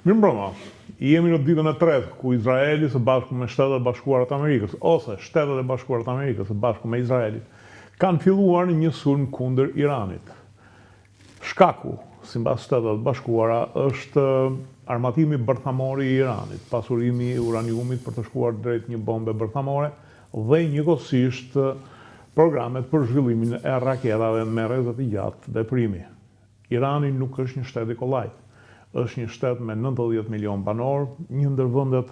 Mirëmbrëma, jemi në ditën e tretë ku Izraeli së bashku me Shtetet e Bashkuara të Amerikës ose Shtetet e Bashkuara të Amerikës së bashku me Izraelin kanë filluar një sulm kundër Iranit. Shkaku, sipas Shtetet e Bashkuara, është armatimi bërthamor i Iranit, pasurimi i uraniumit për të shkuar drejt një bombe bërthamore dhe njëkohësisht programet për zhvillimin e raketave me rrezet i gjatë veprimi. Irani nuk është një shtet i kollajt. Është një shtet me 90 milion banor, një ndër vendet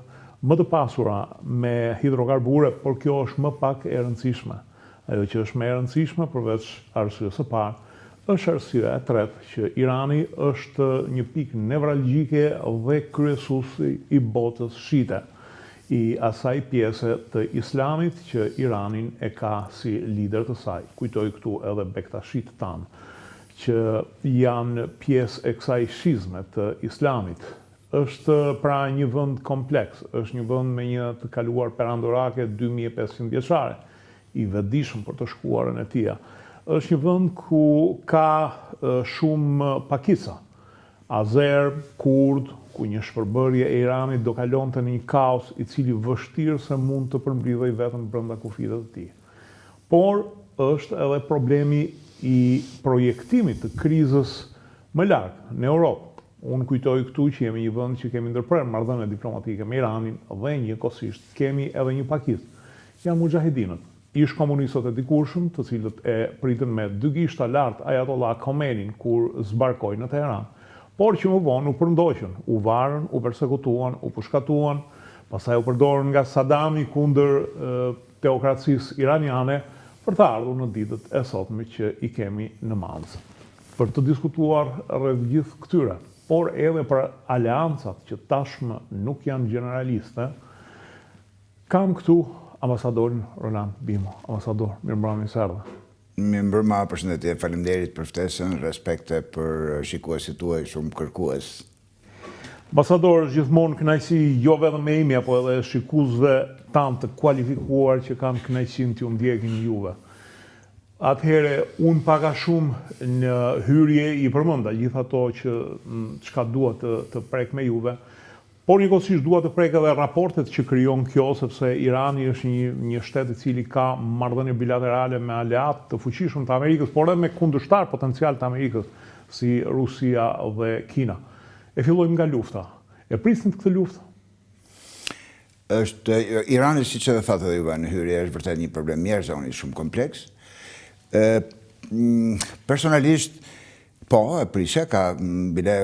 më të pasura me hidrokarbure, por kjo është më pak e rëndësishme. Ajo që është më e rëndësishme përveç arsyes së parë, është arsyeja e tretë që Irani është një pikë nevralgjike dhe kryesuesi i botës shite, i asaj pjese të Islamit që Iranin e ka si lider të saj. Kujtoj këtu edhe Bektashit tanë, që janë pjesë e kësaj shizme të Islamit. Është pra një vend kompleks, është një vend me një të kaluar perandorake 2500 vjeçare, i vetëdijshëm për të shkuarën e tij. Është një vend ku ka shumë pakisa, azer, kurd, ku një shpërbërje e Iranit do kalonte në një kaos i cili vështirë se mund të përmbledhej vetëm brenda kufive të tij. Por është edhe problemi i projektimit të krizës më larg në Europë. Unë kujtoj këtu që jemi një vend që kemi ndërprerë marrëdhënie diplomatike me Iranin dhe njëkohësisht kemi edhe një pakisë. Janë mujahedinët, ish komunistët e dikurshëm, të cilët e pritën me dy gishta lart Ayatollah Khomeinin kur zbarkoi në Teheran, por që më vonë u përndoqën, u varën, u persekutuan, u pushkatuan, pastaj u përdorën nga Saddami kundër teokracisë iraniane, për të ardhur në ditët e sotme që i kemi në Malzë. Për të diskutuar rreth gjithë këtyre, por edhe për aleancat që tashmë nuk janë generaliste, kam këtu ambasadorin Roland Bimo. Ambasador, mirëmbrëma, se erdhe. Mirëmbrëma, përshëndetje, faleminderit për ftesën, respekte për shikuesit tuaj shumë kërkues. Ambasador, gjithmonë kënaqësi jo vetëm me imi, apo edhe shikuesve tanë të kualifikuar që kanë kënaqësinë t'ju ndjekin juve. Atëhere, unë paka shumë në hyrje i përmenda gjithë ato çka dua të prek me juve, por njëkohësisht dua të prek edhe raportet që krijon kjo, sepse Irani është një shtet i cili ka marrëdhënie bilaterale me aleat të fuqishëm të Amerikës, por edhe me kundërshtar potencial të Amerikës, si Rusia dhe Kina. E fillojmë nga lufta. E prisnin këtë luftë? Irani, siç edhe thatë edhe juve në hyrje, është vërtet një problem njerëzor shumë kompleks. Personalisht, po, e prishe, ka bile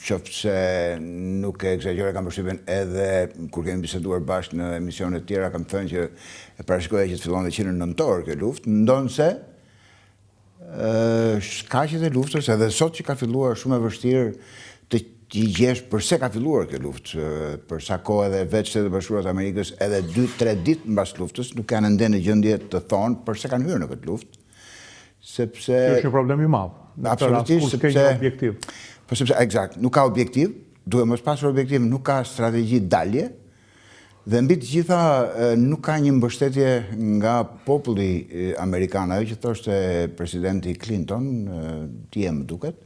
qoftë se nuk e egzagjeroj, kam përshtypjen edhe kur kemi biseduar bashkë në emisione të tjera, kam thënë që e parashikoja që të fillonte që në nëntor kjo luftë, ndonse shkaqet e luftës edhe sot që ka filluar shumë e vështirë të gjesh përse ka filluar kjo luftë, për sa kohë edhe vetë Shtetet e Bashkuara të Amerikës edhe 2-3 ditë mbas luftës nuk kanë ende në gjendje të thonë përse kanë hyrë në këtë luftë. Sepse është një problem i madh. Absolutisht, sepse objektiv. Po sepse nuk ka objektiv, duhet mos pasur objektiv, nuk ka strategji dalje. Dhe mbi të gjitha nuk ka një mbështetje nga populli amerikan, ajo që thoshte presidenti Clinton, dje më duket,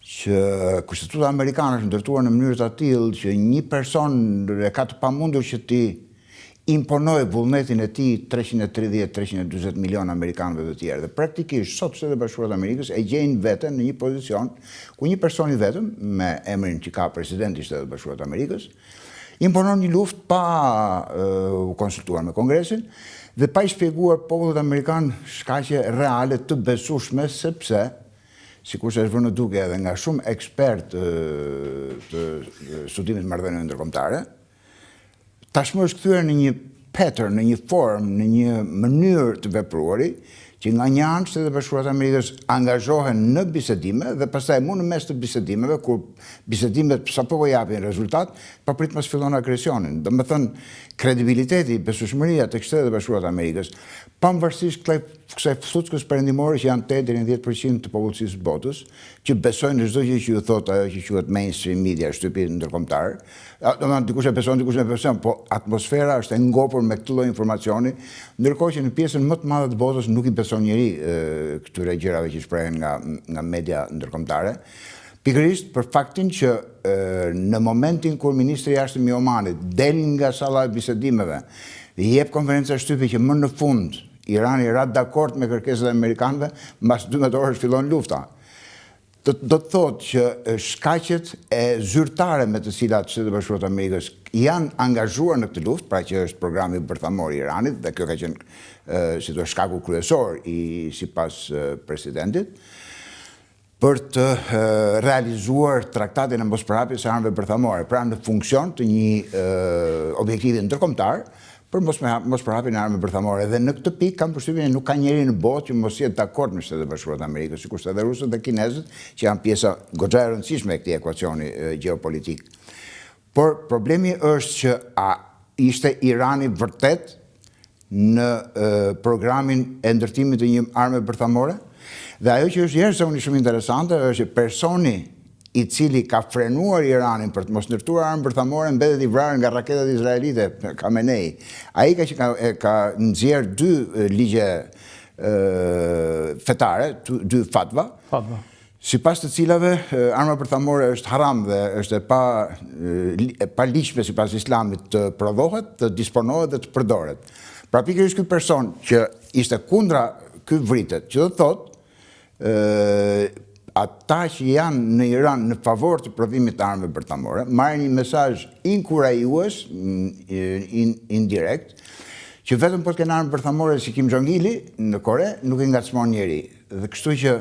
që kushtetuta amerikane është ndërtuar në mënyrë të tillë që një person e ka të pamundur që ti imponojë vullnetin e tij 330-340 milion amerikanëve të tjerë. Dhe praktikisht sot Shtetet e Bashkuara të Amerikës e gjejnë veten në një pozicion ku një person i vetëm me emrin që ka presidenti i Shtetit të Bashkuara të Amerikës imponon një luftë pa u konsultuar me Kongresin dhe pa i shpjeguar popullit amerikan shkaqe reale të besueshme, sepse, sikur se është vënë duke edhe nga shumë ekspert të studimit marrëdhënieve ndërkombëtare, tashmë është kthyer në një pattern, në një formë, në një mënyrë të vepruari, që nga një anë Shtetet e Bashkuara të Amerikës angazhohen në bisedime dhe pastaj mund në mes të bisedimeve, kur bisedimet sapo po japin rezultat, papritmas fillon agresionin. Domethënë, kredibiliteti, besueshmëria tek Shtetet e Bashkuara të Amerikës, pavarësisht kësaj fuckës perëndimore që janë 8 deri në 10% të popullsisë së botës, që besojnë në çdo gjë që ju thotë ajo që quhet mainstream media, shtypi ndërkombëtar. Domethënë dikush e beson, po atmosfera është e ngopur me këtë lloj informacioni, ndërkohë që në pjesën më të madhe të botës nuk i beson njëri këtyre gjërave që shprehen nga media ndërkombëtare. Pikërisht për faktin që në momentin kur Ministri i Jashtëm i Omanit del nga salla e bisedimeve dhe jep konferenca shtypi që më në fund Irani ra dakord me kërkesat e amerikanëve, mbas 12 orësh fillon lufta. Do të thotë që shkaqet e zyrtare me të cilat Shtetet e Bashkuara të Amerikës janë angazhuar në këtë luftë, pra që është programi bërthamor i Iranit, dhe kjo ka qenë si thua shkaku kryesor i sipas presidentit, për të realizuar traktatin e mosparapjes së armëve bërthamore, pra në funksion të një objektivi ndërkombëtar për mosparapjen e armëve bërthamore. Dhe në këtë pikë kam përshtypjen nuk ka njeri në botë që mos jetë dakord me Shtetet e Bashkuara të Amerikës, sikurse edhe rusët dhe kinezët, që janë pjesa goxha e rëndësishme e këtij ekuacioni gjeopolitik. Por problemi është që a ishte Irani vërtet në programin e ndërtimit të një arme bërthamore? Dhe ajo që është jashtëzakonisht shumë interesante është që personi i cili ka frenuar Iranin për të mos ndërtuar armë bërthamore mbetet i vrarë nga raketat izraelite, Khamenei. Ai ka nxjerr 2 ligje fetare, 2 fatva. Sipas të cilave arma bërthamore është haram dhe është e pa ligjshme sipas Islamit të prodhohet, të disponohet dhe të përdoret. Pra pikërisht ky person që ishte kundra ky vritet, që do të thotë ata që janë në Iran në favor të prodhimit të armëve bërthamore marrin një mesazh inkurajues indirekt që vetëm po të kenë armë bërthamore si Kim Jong-ili në Kore nuk i ngacmon njeri. Dhe kështu që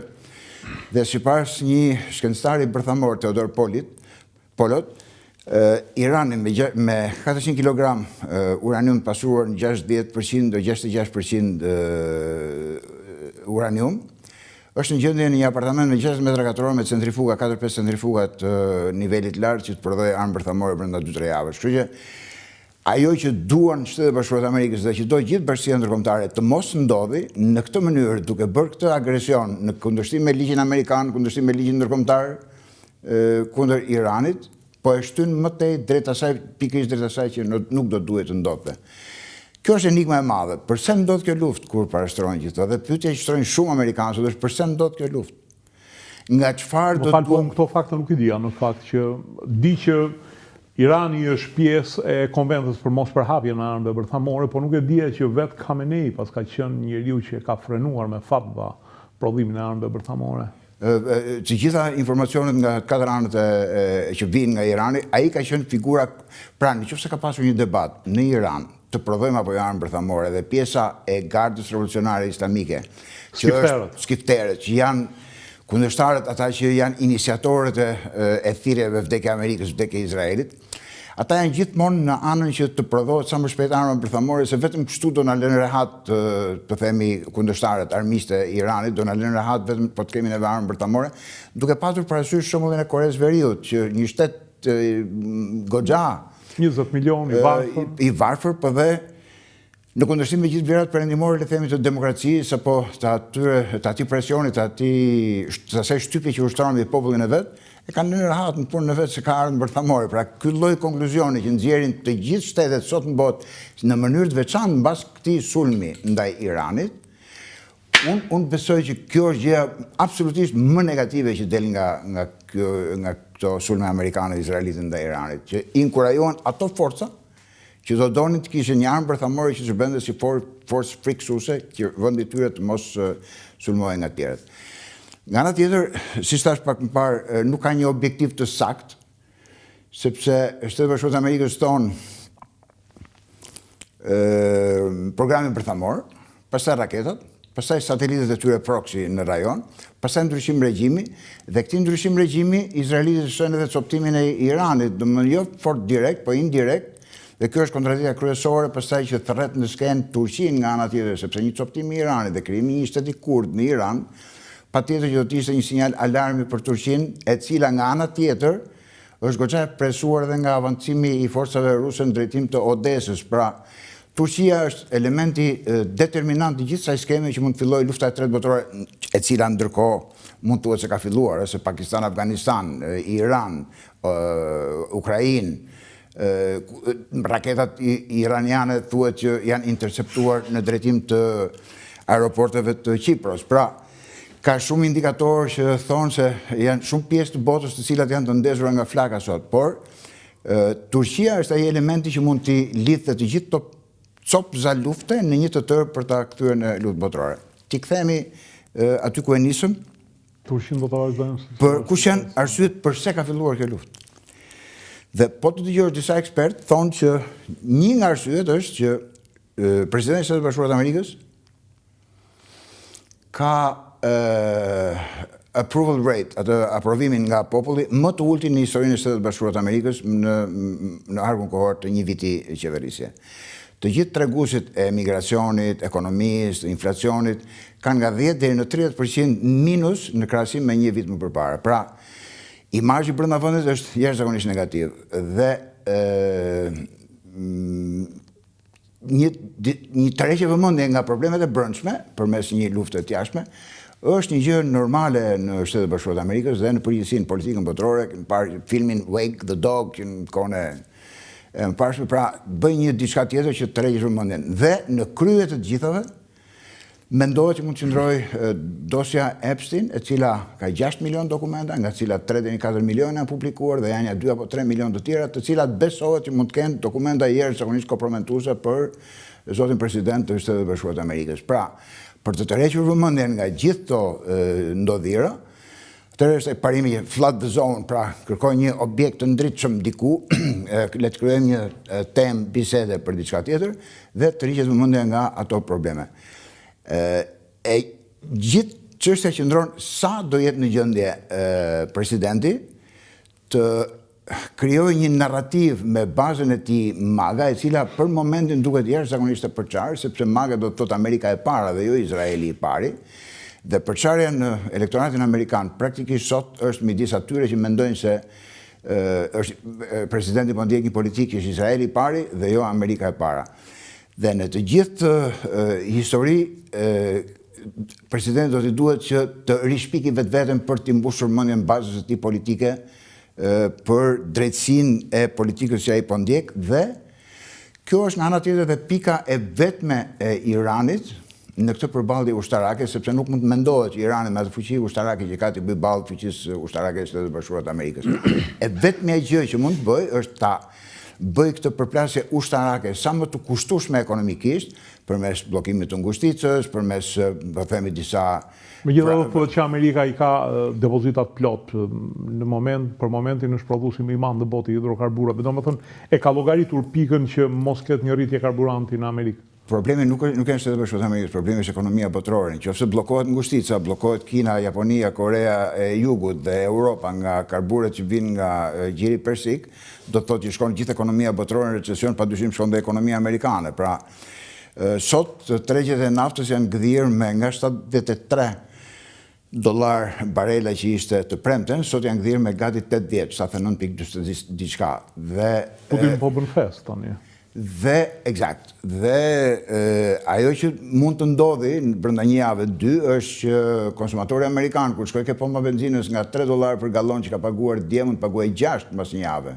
dhe sipas një shkencëtari bërthamor Teodor Polot, Irani me 400 kg uranium pasuruar në 60% o 66% uranium është në gjendje në një apartament me 60 metra katror me centrifuga, 4-5 centrifuga të nivelit lartë që të prodhojë armë bërthamore brenda 2-3 javësh. Kështu që ajo që duan Shtetet e Bashkuara të Amerikës dhe që do gjithë bashkia ndërkombëtare të mos ndodhi në këtë mënyrë, duke bërë këtë agresion në kundërshtim me ligjin amerikan, kundërshtim me ligjin ndërkombëtar kundër Iranit, po e shtyn më tej drejt asaj, pikërisht drejt asaj që nuk do duhet të ndodhte. Kjo është enigma e madhe. Përse ndodh kjo luftë kur parashtrohen gjithë dhe pyetja që shtrojnë shumë amerikanë është përse ndodh kjo luftë? Nga çfarë do të duhet këto fakte nuk i dija në fakt që di që Irani është pjesë e konventës për mosparhapjen e armëve bërthamore, por nuk e dija që vetë Khamenei pas ka qenë njeriu që ka frenuar me fatva prodhimin e armëve bërthamore. Të gjitha informacionet nga 4 anët që vijnë nga Irani, ai ka qenë figura, pra nëse ka pasur një debat në Iran të prodhojmë apo jo armë bërthamore dhe pjesa e Gardës Revolucionare Islamike, skifterët, që janë kundërshtarët, ata që janë iniciatorët e thirrjeve vdekje Amerikës, vdekje Izraelit, ata janë gjithmonë në anën që të prodhohet sa më shpejt arma bërthamore, se vetëm kështu do na lënë rehat, të themi kundërshtarët armiqtë e Iranit, do na lënë rehat vetëm po të kemi neve armë bërthamore, duke patur parasysh shembullin e Koreas Veriut, që një shtet goxha 20 milion i varfër, po dhe në kundërshtim me gjithë vlerat perëndimore, le themi, të demokracisë apo të atij presionit, të asaj shtypje që ushtron mbi popullin e vet, e kanë lënë rehat në punën e vet se ka armë bërthamore. Pra ky lloj konkluzioni që nxjerrin të gjithë shtetet sot në botë në mënyrë të veçantë mbas këtij sulmi ndaj Iranit, unë besoj që kjo është gjëja absolutisht më negative që del nga këto sulme amerikane dhe izraelite ndaj Iranit, që inkurajohen ato forca që do donin të kishin një armë bërthamore që shërbente si forcë friksuese që vendi i tyre të mos sulmohen nga tjerët. Nga ana tjetër, si thash pak më parë, nuk ka një objektiv të saktë, sepse Shtetet e Bashkuara të Amerikës tonë programin bërthamor, pastaj raketat, pastaj satelitet e tyre proxy në rajon, pastaj ndryshim regjimi, dhe këtij ndryshim regjimi izraelitët shojnë edhe coptimin e Iranit, domethënë jo fort direkt, po indirekt, dhe kjo është kontradikta kryesore pastaj që thret në skenë Turqinë nga ana tjetër, sepse një coptim i Iranit dhe krijimi i një shteti kurd në Iran, patjetër që do të ishte një sinjal alarmi për Turqinë, e cila nga ana tjetër është goxha e presuar edhe nga avancimi i forcave ruse në drejtim të Odesës. Pra, Turqia është elementi determinant i gjithë kësaj skeme që mund të fillojë lufta e tretë botërore, e cila ndërkohë mund thuhet se ka filluar, se Pakistan, Afganistan, Iran, Ukrainë, raketat iraniane thuhet që janë interceptuar në drejtim të aeroporteve të Kipros. Pra, Ka shumë indikatorë që thonë se janë shumë pjesë të botës të cilat janë të ndezura nga flaka sot, por Turqia është ai elementi që mund t'i lidhë të gjithë të copza lufte në një të tërë për ta kthyer në luftë botërore. Ti kthehemi aty ku e nisëm. Turqinë do ta vazhdojmë. Për kush janë arsyet pse ka filluar kjo luftë? Dhe po të dëgjosh disa ekspertë thonë që një nga arsyet është që presidenti i Shtetit Bashkuar të Amerikës ka approval rate, atë aprovimin nga populli më të ultin në historinë e Shtetit Bashkuar të Amerikës në arkun kohor të një viti qeverisje. Të gjithë treguesit e migracionit, ekonomisë, inflacionit kanë nga 10 deri në 30% minus në krahasim me një vit më përpara. Pra, imazhi brenda vendit është jashtëzakonisht negativ dhe një tërheqje vëmendje nga problemet e brendshme përmes një lufte të jashtme është një gjë normale në Shtetet Bashkuara të Amerikës dhe në përgjithësi në politikën botërore. Në parë filmin Wake the Dog që në kohën e më pashme, pra bëj një diçka tjetër që të tërheqësh vëmendjen. Dhe në krye të gjithave mendohet që mund të qëndrojë dosja Epstein, e cila ka 6 milion dokumenta, nga cilat 3 deri në 4 milion janë publikuar dhe janë ja 2 apo 3 milion të tjera, të cilat besohet që mund të kenë dokumenta jashtëzakonisht komprometuese për zotin president të Shtetit Bashkuar të Amerikës. Pra, për të tërhequr vëmendjen nga gjithë këto ndodhira, atëherë është parimi që flood the zone, pra kërkoj një objekt të ndritshëm diku, le të krijojmë një temë bisede për diçka tjetër dhe të rriqet vëmendja nga ato probleme. Gjithë çështja qëndron sa do jetë në gjendje presidenti të krijojë një narrativ me bazën e tij MAGA, e cila për momentin duket jashtëzakonisht e përçarë, sepse MAGA do të thotë Amerika e para dhe jo Izraeli i pari. Dhe përçarja në elektoratin amerikan praktikisht sot është midis atyre që mendojnë se është presidenti po ndjek një politikë që është Izraeli i pari dhe jo Amerika e para. Dhe në të gjithë histori presidenti do t'i duhet që të rishpiki vetveten për t'i mbushur mendjen bazës së tij politike për drejtësinë e politikës që ai po ndjek dhe kjo është nga ana tjetër dhe pika e vetme e Iranit në këtë përballje ushtarake, sepse nuk mund të mendohet që Irani me atë fuqi ushtarake që ka të bëjë ballë fuqisë ushtarake të Shtetit Bashkuar të Amerikës. E vetmja gjë që mund të bëj është ta bëj këtë përplasje ushtarake sa më të kushtueshme ekonomikisht, përmes bllokimit të ngushticës, përmes, po themi, disa. Megjithatë thuhet që Amerika i ka depozitat plot për momentin është prodhuesi më i madh në botë i hidrokarburave. Domethënë e ka llogaritur pikën që mos ketë një rritje karburanti në Amerikë. Problemi nuk janë Shtetet Bashkuara të Amerikës, problemi është ekonomia botërore. Nëse bllokohet ngushtica, bllokohet Kina, Japonia, Korea e Jugut dhe Europa nga karburet që vijnë nga gjiri persik, do të thotë që shkon gjithë ekonomia botërore në recesion, padyshim shkon dhe ekonomia amerikane. Pra, sot tregjet e naftës janë gdhirë me nga $73 barela që ishte të premten, sot janë gdhirë me gati 80, sa the 9.40 diçka. Dhe Putin po bën fest tani. Dhe, eksakt, dhe ajo që mund të ndodhi brenda një jave, 2, është që konsumatori amerikan, kur shkoj ke pompa benzinës nga $3 për gallon që ka paguar dje, mund të paguaj 6 mbas një jave.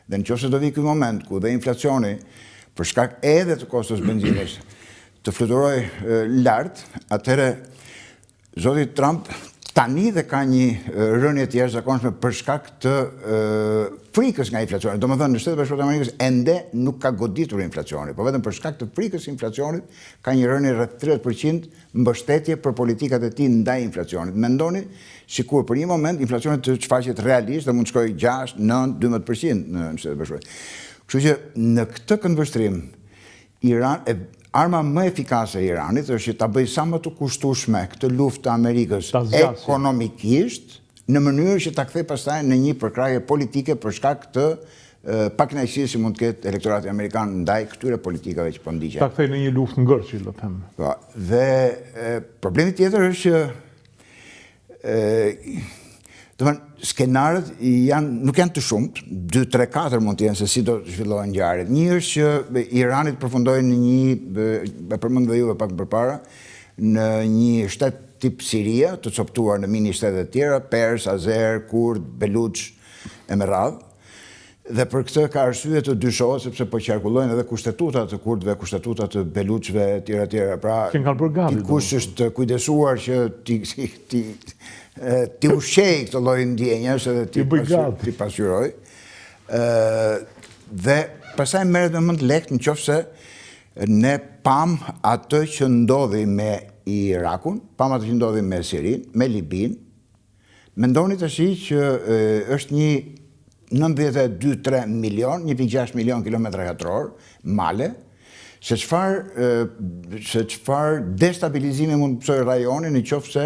Dhe nëse do vi ky moment ku dhe inflacioni, për shkak edhe të kostos benzinës, të fluturojë lart, atëherë zoti Trump tani dhe ka një rënje të jashtëzakonshme për shkak të frikës nga inflacioni. Domethënë në Shtetet Bashkuara të Amerikës ende nuk ka goditur inflacioni, por vetëm për shkak të frikës inflacionit ka një rënje rreth 30% mbështetje për politikat e tij ndaj inflacionit. Mendoni sikur për një moment inflacioni të shfaqet realisht dhe mund të shkojë 6, 9, 12% në Shtetet Bashkuara. Kështu që në këtë këndvështrim arma më efikase e Iranit është që ta bëjë sa më të kushtueshme këtë luftë të Amerikës ekonomikisht, në mënyrë që ta kthej pastaj në një përkrahje politike për shkak të pakënaqësisë që mund të ketë elektorati amerikan ndaj këtyre politikave që po ndiqen. Ta kthej në një luftë ngërçi, le të them. Po, dhe problemi tjetër është që skenarët nuk janë të shumt, 2, 3, 4 mund të jenë se si do të zhvillohen ngjarjet. Një është që Iranit përfundoi në një, e përmend juve pak më përpara, në një shtet tip Siria, të coptuar në mini shtete të tjera, Pers, Azer, Kurd, Beluç e me radhë. Dhe për këtë ka arsye të dyshohet sepse po qarkullojnë edhe kushtetuta të kurdëve, kushtetuta të beluçve, etj. Pra, që kanë bërë gati. kush është kujdesuar që ti ushqej këtë lloj ndjenjash edhe ti pasqyroj. Dhe pastaj merret me mend lekt nëse ne pam atë që ndodhi me Irakun, pam atë që ndodhi me Sirinë, me Libinë. Mendoni tash që është një 92-3 milion, 1,6 milion kilometra katror, male, se çfarë destabilizimi mund të bëjë rajonin në qoftë se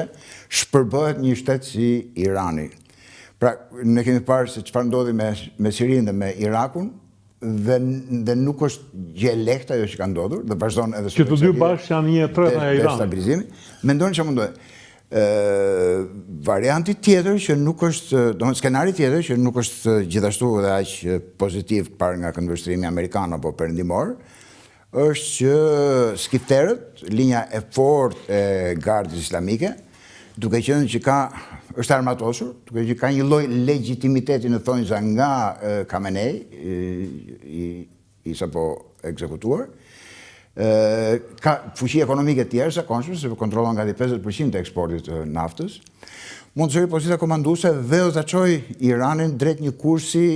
shpërbëhet një shtet si Irani. Pra, ne kemi parë se çfarë ndodhi me Sirinë dhe me Irakun, dhe nuk është gjë e lehtë ajo që ka ndodhur, dhe vazhdon edhe që të dy bashkë janë një tret nga Irani. Destabilizimi. Mendoni çfarë mundohet. Varianti tjetër që nuk është, skenari tjetër që nuk është gjithashtu dhe aq pozitiv parë nga këndvështrimi amerikan apo perëndimor, është që skifterët, linja e fortë e Gardës Islamike, duke qenë që është armatosur, duke që ka një lloj legitimiteti në thonjza nga Khamenei, i sapo ekzekutuar, ka fuqi ekonomike të jashtëzakonshme, sepse kontrollon gati 50% të eksportit të naftës. Mund të zëri pozita komanduese dhe do ta çojë Iranin drejt një kursi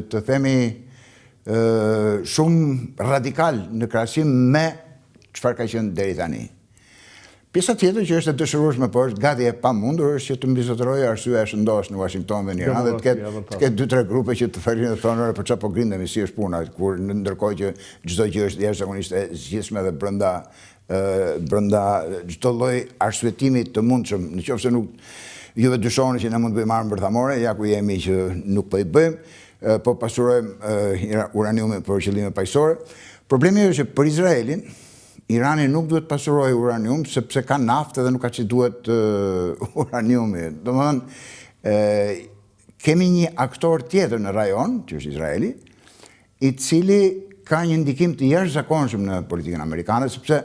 të themi shumë radikal në krahasim me çfarë ka qenë deri tani. Pjesa tjetër që është e dëshirueshme, por është gati e pamundur, është që të mbizotërojë arsyeja e shëndosh në Washington dhe në Iran dhe të ketë 2-3 grupe që të thërin dhe thonë për çfarë po grindemi, si është puna, kur ndërkohë që çdo gjë është jashtëzakonisht e zgjidhshme dhe brenda çdo lloj arsyetimi të mundshëm, nëse nuk juve dyshoni që ne mund të bëjmë armë bërthamore, ja ku jemi që nuk po i bëjmë, po pasurojmë uraniumin për qëllime paqësore. Problemi është që për Izraelin Irani nuk duhet pasurojë uranium sepse ka naftë dhe nuk ka që duhet uraniumi. Domethënë, kemi një aktor tjetër në rajon, që është Izraeli, i cili ka një ndikim të jashtëzakonshëm në politikën amerikane, sepse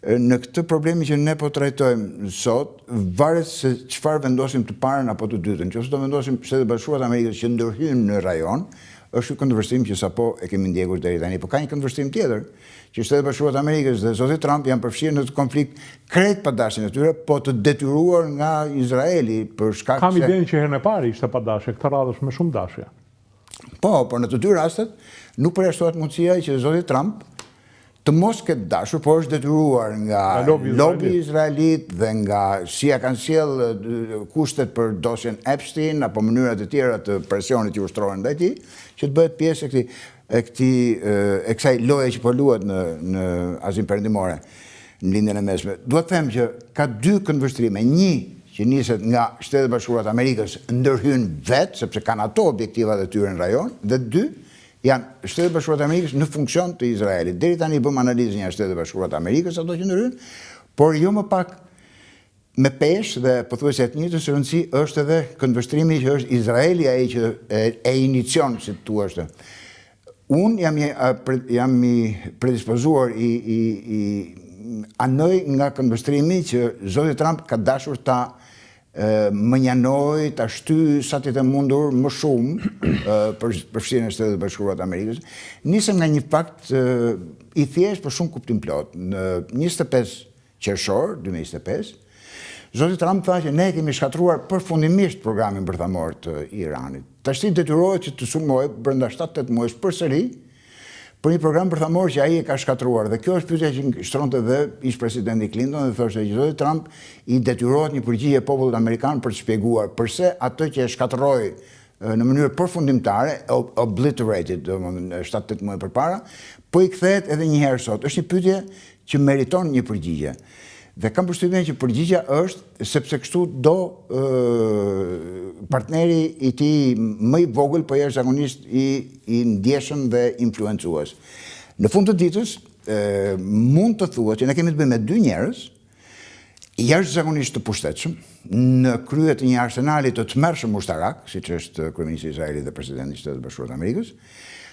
në këtë problemi që ne po trajtojmë sot, varet se çfarë vendosim të parën apo të dytën. Nëse do vendosim Shtetet Bashkuara të Amerikës që ndërhyjnë në rajon, është një këndvështrim që sapo e kemi ndjekur deri tani. Po ka një këndvështrim tjetër, që Shtetet Bashkuara të Amerikës dhe zoti Trump janë përfshirë në konflikt krejt pa dashjen e tyre, po të detyruar nga Izraeli për shkak se... Kam idenë që herën e parë ishte pa dashje, këtë radhë është me shumë dashje. Po, por në të dy rastet nuk përjashtohet mundësia që zoti Trump të mos ketë dashur, por është detyruar nga lobi izraelit dhe nga si ja kanë sjell kushtet për dosjen Epstein apo mënyrat e tjera të presionit që ushtrohen ndaj tij, që të bëhet pjesë e kësaj loje që po luhet në Azinë Perëndimore, në lindjen e mesme. Duhet të them që ka dy këndvështrime, një që niset nga Shtetet Bashkuara të Amerikës ndërhyn vetë, sepse kanë ato objektivat e tyre në rajon, dhe dy janë Shtetet Bashkuara të Amerikës në funksion të Izraelit. Deri tani bëm analizën e Shtetet Bashkuara të Amerikës ato që ndërhyn, por jo më pak me peshë dhe pothuajse të njëjtën rëndësi është edhe këndvështrimi që është Izraeli ai që e inicion, si thua është. Unë jam i predispozuar anoj nga këndvështrimi që zoti Trump ka dashur ta më njanoj, ta shty sa të të mundur më shumë për përfshirjen e Shtetet Bashkuara të Amerikës. Nisem nga një fakt i thjeshtë për shumë kuptim plot. Në 25 qershor 2025, zoti Trump tha që ne kemi shkatruar përfundimisht programin bërthamor të Iranit. Tashti detyrohet që të sulmojë brenda 7-8 muajsh përsëri për një program bërthamor që ai e ka shkatruar. Dhe kjo është pyetja që shtronte dhe ish presidenti Clinton dhe thoshte që zoti Trump i detyrohet një përgjigje popullit amerikan për të shpjeguar pse atë që e shkatërroi në mënyrë përfundimtare, obliterated, 7-8 muaj përpara, po i kthehet edhe një herë sot. Është një pyetje që meriton një përgjigje. Dhe kam përshtypjen që përgjigja është sepse kështu do partneri i tij më i vogël, po jashtëzakonisht i ndjeshëm dhe influencues. Në fund të ditës, mund të thuhet që ne kemi të bëjmë me dy njerëz jashtëzakonisht të pushtetshëm në krye të një arsenali të tmerrshëm ushtarak, siç është kryeministri i Izraelit dhe presidenti i Shtetit Bashkuar të Amerikës,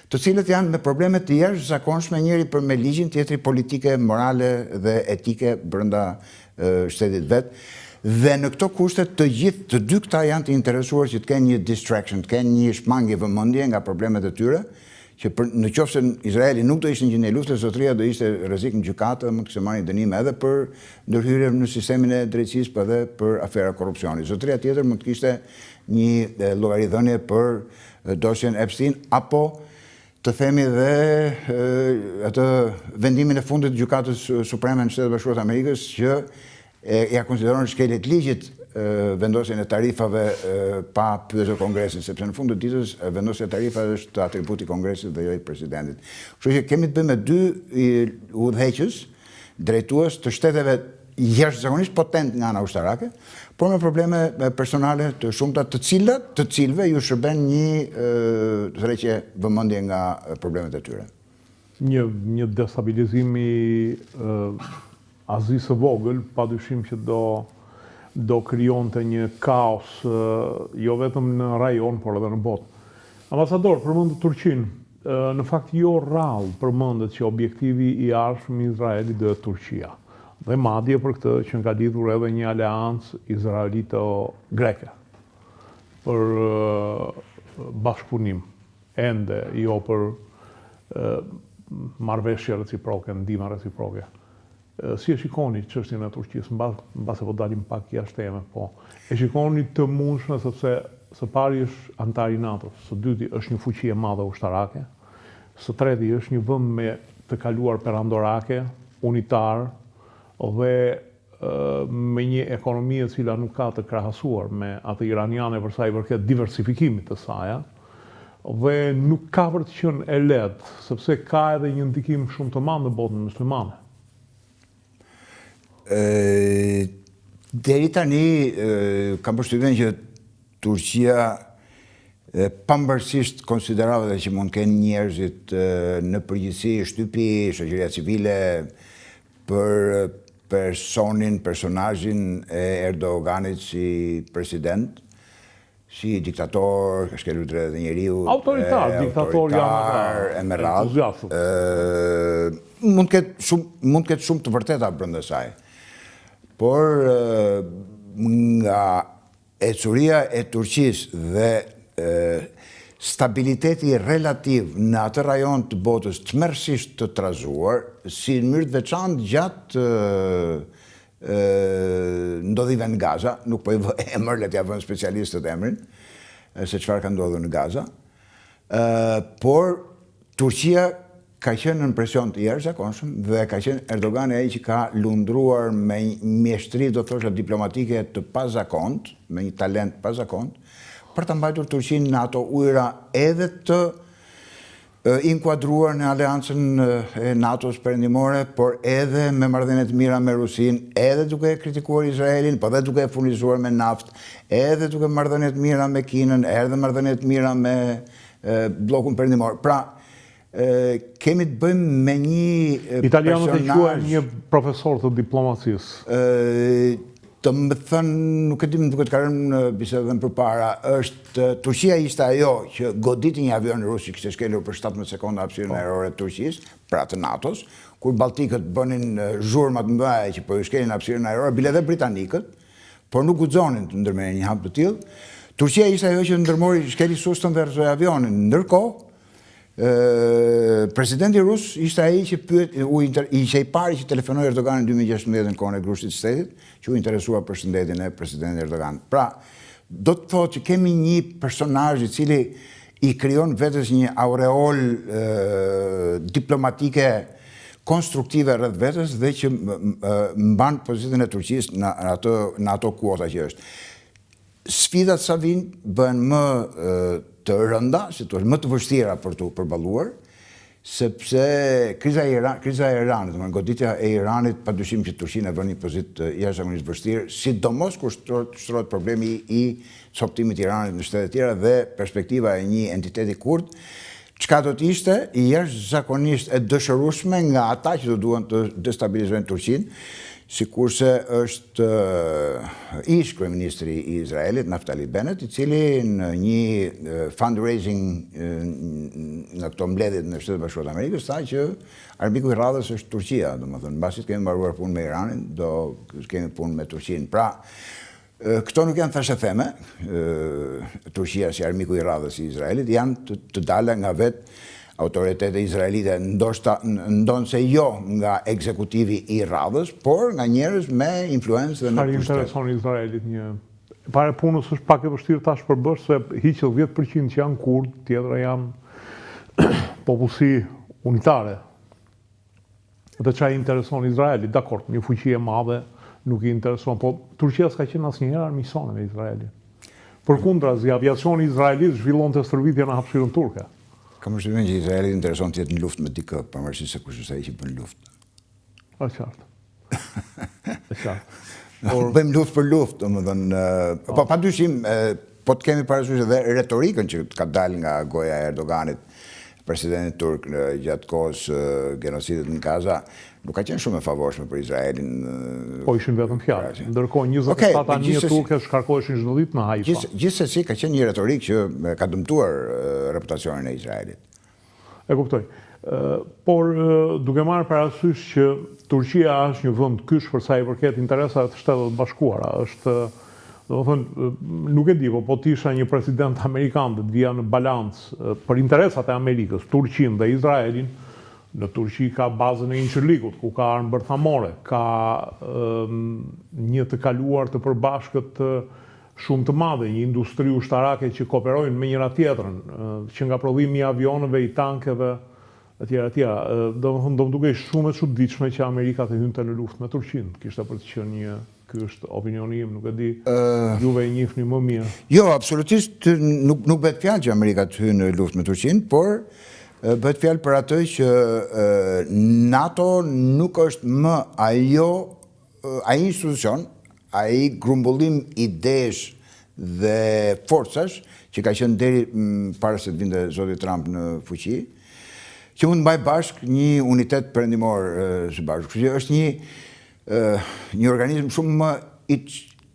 të cilët janë me probleme të jashtëzakonshme, njëri për me ligjin, tjetri politike, morale dhe etike brenda shtetit vet. Dhe në këto kushte të dy këta janë të interesuar që të kenë një distraction, të kenë një shmangje vëmendje nga problemet e tyre, që në qoftë se Izraeli nuk do ishte në gjendje lufte, zotëria do ishte rrezik në gjykatë, mund të kishte marrë dënim edhe për ndërhyrje në sistemin e drejtësisë, por edhe për afera korrupsioni. Zotëria tjetër mund të kishte një llogaridhënie për dosjen Epstein, apo të themi dhe atë vendimin e fundit të gjykatës supreme në Shtetet Bashkuara të Amerikës që ja konsideron shkelje të ligjit vendosjen e tarifave pa pyetur Kongresin, sepse në fund të ditës vendosja e tarifave është atributi i Kongresit dhe jo i presidentit. Kështu që kemi të bëjmë me dy udhëheqës, drejtues të shteteve jashtëzakonisht potent nga ana ushtarake, por me probleme personale të shumta, të cilëve ju shërben një tërheqje vëmendje nga problemet e tyre. Një destabilizim i Azisë së vogël, padyshim që do krijonte një kaos jo vetëm në rajon, por edhe në botë. Ambasador, përmendet Turqinë. Në fakt jo rrallë përmendet që objektivi i ardhshëm i Izraelit do të Turqia. Dhe madje për këtë që ka lidhur edhe një aleancë izraelito-greke për bashkëpunim, ende jo për marrëveshje reciproke, ndihmë reciproke. Si e shikoni çështjen e Turqisë, mbase po dalim pak jashtë teme, po e shikoni të mundshme sepse së pari është antar i NATO-s, së dyti është një fuqi e madhe ushtarake, së treti është një vend me të kaluar perandorake, unitar dhe me një ekonomi e cila nuk ka të krahasuar me atë iraniane për sa i përket diversifikimit të saj, dhe nuk ka për të qenë e lehtë, sepse ka edhe një ndikim shumë të madh në botën muslimane. Deri tani kam përshtypjen që Turqia, pavarësisht konsideravave që mund kenë njerëzit në përgjithësi, shtypi shoqëria civile për personazhin e Erdoganit si president, si diktator, ka shkelur drejtat e njeriut, autoritar, diktator e me radhë. Mund ketë shumë të vërteta brenda saj. Por nga ecuria e Turqisë dhe stabiliteti relativ në atë rajon të botës tmerrsisht të trazuar, si në mënyrë të veçantë gjatë ndodhive në Gaza, nuk po i vë emër, le t'ja vënë specialistët emrin, se çfarë ka ndodhur në Gaza, por Turqia ka qenë në presion të jashtëzakonshëm dhe ka qenë Erdogani ai që ka lundruar me mjeshtri, do thosha, diplomatike të pazakont, me një talent pazakont, për të mbajtur Turqinë në ato ujëra edhe të inkuadruar në aleancën e NATO-s perëndimore, por edhe me marrëdhënie të mira me Rusinë, edhe duke kritikuar Izraelin, por edhe duke furnizuar me naftë, edhe duke marrëdhënie të mira me Kinën, edhe marrëdhënie të mira me bllokun perëndimor. Pra, kemi të bëjmë me një Italianët e quajnë një profesor të diplomacisë. Të më thënë, nuk e di më duket ka rënë në bisedën përpara, Turqia ishte ajo që goditi një avion rus që kishte shkelur për 17 sekonda hapësirën ajrore të Turqisë, pra të NATO-s, kur Balltikët bënin zhurma të mëdha që po i shkelin hapësirën ajrore, bile edhe britanikët, por nuk guxonin të ndërmerrin një hap të tillë. Turqia ishte ajo që ndërmori, shkeli sustën dhe rrezoi avionin. Ndërkohë, presidenti rus ishte ai që ishte i pari që telefonoi Erdoganin 2016 në kohën e grushtit të shtetit, që u interesua për shëndetin e presidentit Erdogan. Pra, do të thotë që kemi një personazh i cili i krijon vetes një aureol diplomatike konstruktive rreth vetes dhe që mban pozitën e Turqisë në ato kuota që është. Sfidat sa vinë bëhen më të rënda, më të vështira për të përballuar, sepse kriza e Iranit, goditja e Iranit, padyshim që Turqinë e vënë një pozitë jashtëzakonisht vështirë, sidomos kur shtrohet problemi i coptimit të Iranit në shtete tjera dhe perspektiva e një entiteti kurd, çka do të ishte jashtëzakonisht e dëshirueshme nga ata që do duan të destabilizojnë Turqinë, sikurse është ish kryeministri i Izraelit, Naftali Bennett, i cili në një fundraising në këto mbledhjet në Shtetet Bashkuara të Amerikës tha që armiku i radhës është Turqia, domethënë mbasi kemi mbaruar punë me Iranin, do kemi punë me Turqinë. Pra, këto nuk janë thashë theme, Turqia si armiku i radhës i Izraelit, janë të dala nga vetë autoritetet izraelite, ndonë se jo nga ekzekutivi i radhës, por nga njerëz me influencë dhe me pushtet. Çfarë intereson Izraelit një pare punës është pak e vështirë tash përbërsh se hiqet 10% që janë kurd, tjetra janë popullsi unitare. Dhe çfarë intereson Izraelit, dakord, një fuqi e madhe nuk i intereson, po Turqia s'ka qenë asnjëherë armiqësore me Izraelin. Përkundrazi, aviacioni izraelit zhvillonte stërvitje në hapësirën turke. Kam përshtypjen që Izraelit intereson të jetë në luftë me dikë, pavarësisht se kush është ai që bën luftë. Është qartë. Është qartë. Bëjmë luftë për luftë, domethënë, po padyshim, po të kemi parasysh edhe retorikën që ka dalë nga goja e Erdoganit, presidentit turk gjatë kohës genocidit në Gaza, nuk ka qenë shumë e favorshme për Izraelin. Po ishin vetëm fjalë. Ndërkohë 27 anije turke shkarkoheshin çdo ditë në Haifa. Gjithsesi ka qenë një retorik që ka dëmtuar reputacionin e Izraelit. E kuptoj. Por duke marrë parasysh që Turqia është një vend kyç për sa i përket interesave të Shtetet Bashkuara, është domethënë nuk e di, po të isha një president amerikan dhe të vija në balancë për interesat e Amerikës, Turqinë dhe Izraelin. Në Turqi ka bazën e Incirlikut, ku ka armë bërthamore, ka një të kaluar të përbashkët shumë të madhe, një industri ushtarake që kooperojnë me njëra tjetrën, që nga prodhimi i avionëve, i tankeve, etj. Do më duke shumë e çuditshme që Amerika të hynte në luftë me Turqinë. Kishte për të qenë një, ky është opinioni im, nuk e di, juve e njihni më mirë. Jo, absolutisht nuk bëhet fjalë që Amerika të hyjë në luftë me Turqinë, por bëhet fjalë për atë që NATO nuk është më ai institucion, ai grumbullim idesh dhe forcash që ka qenë deri para se të vinte zoti Trump në fuqi, që mund të mbajë bashkë një unitet perëndimor së bashku. Kështu që është një organizëm shumë më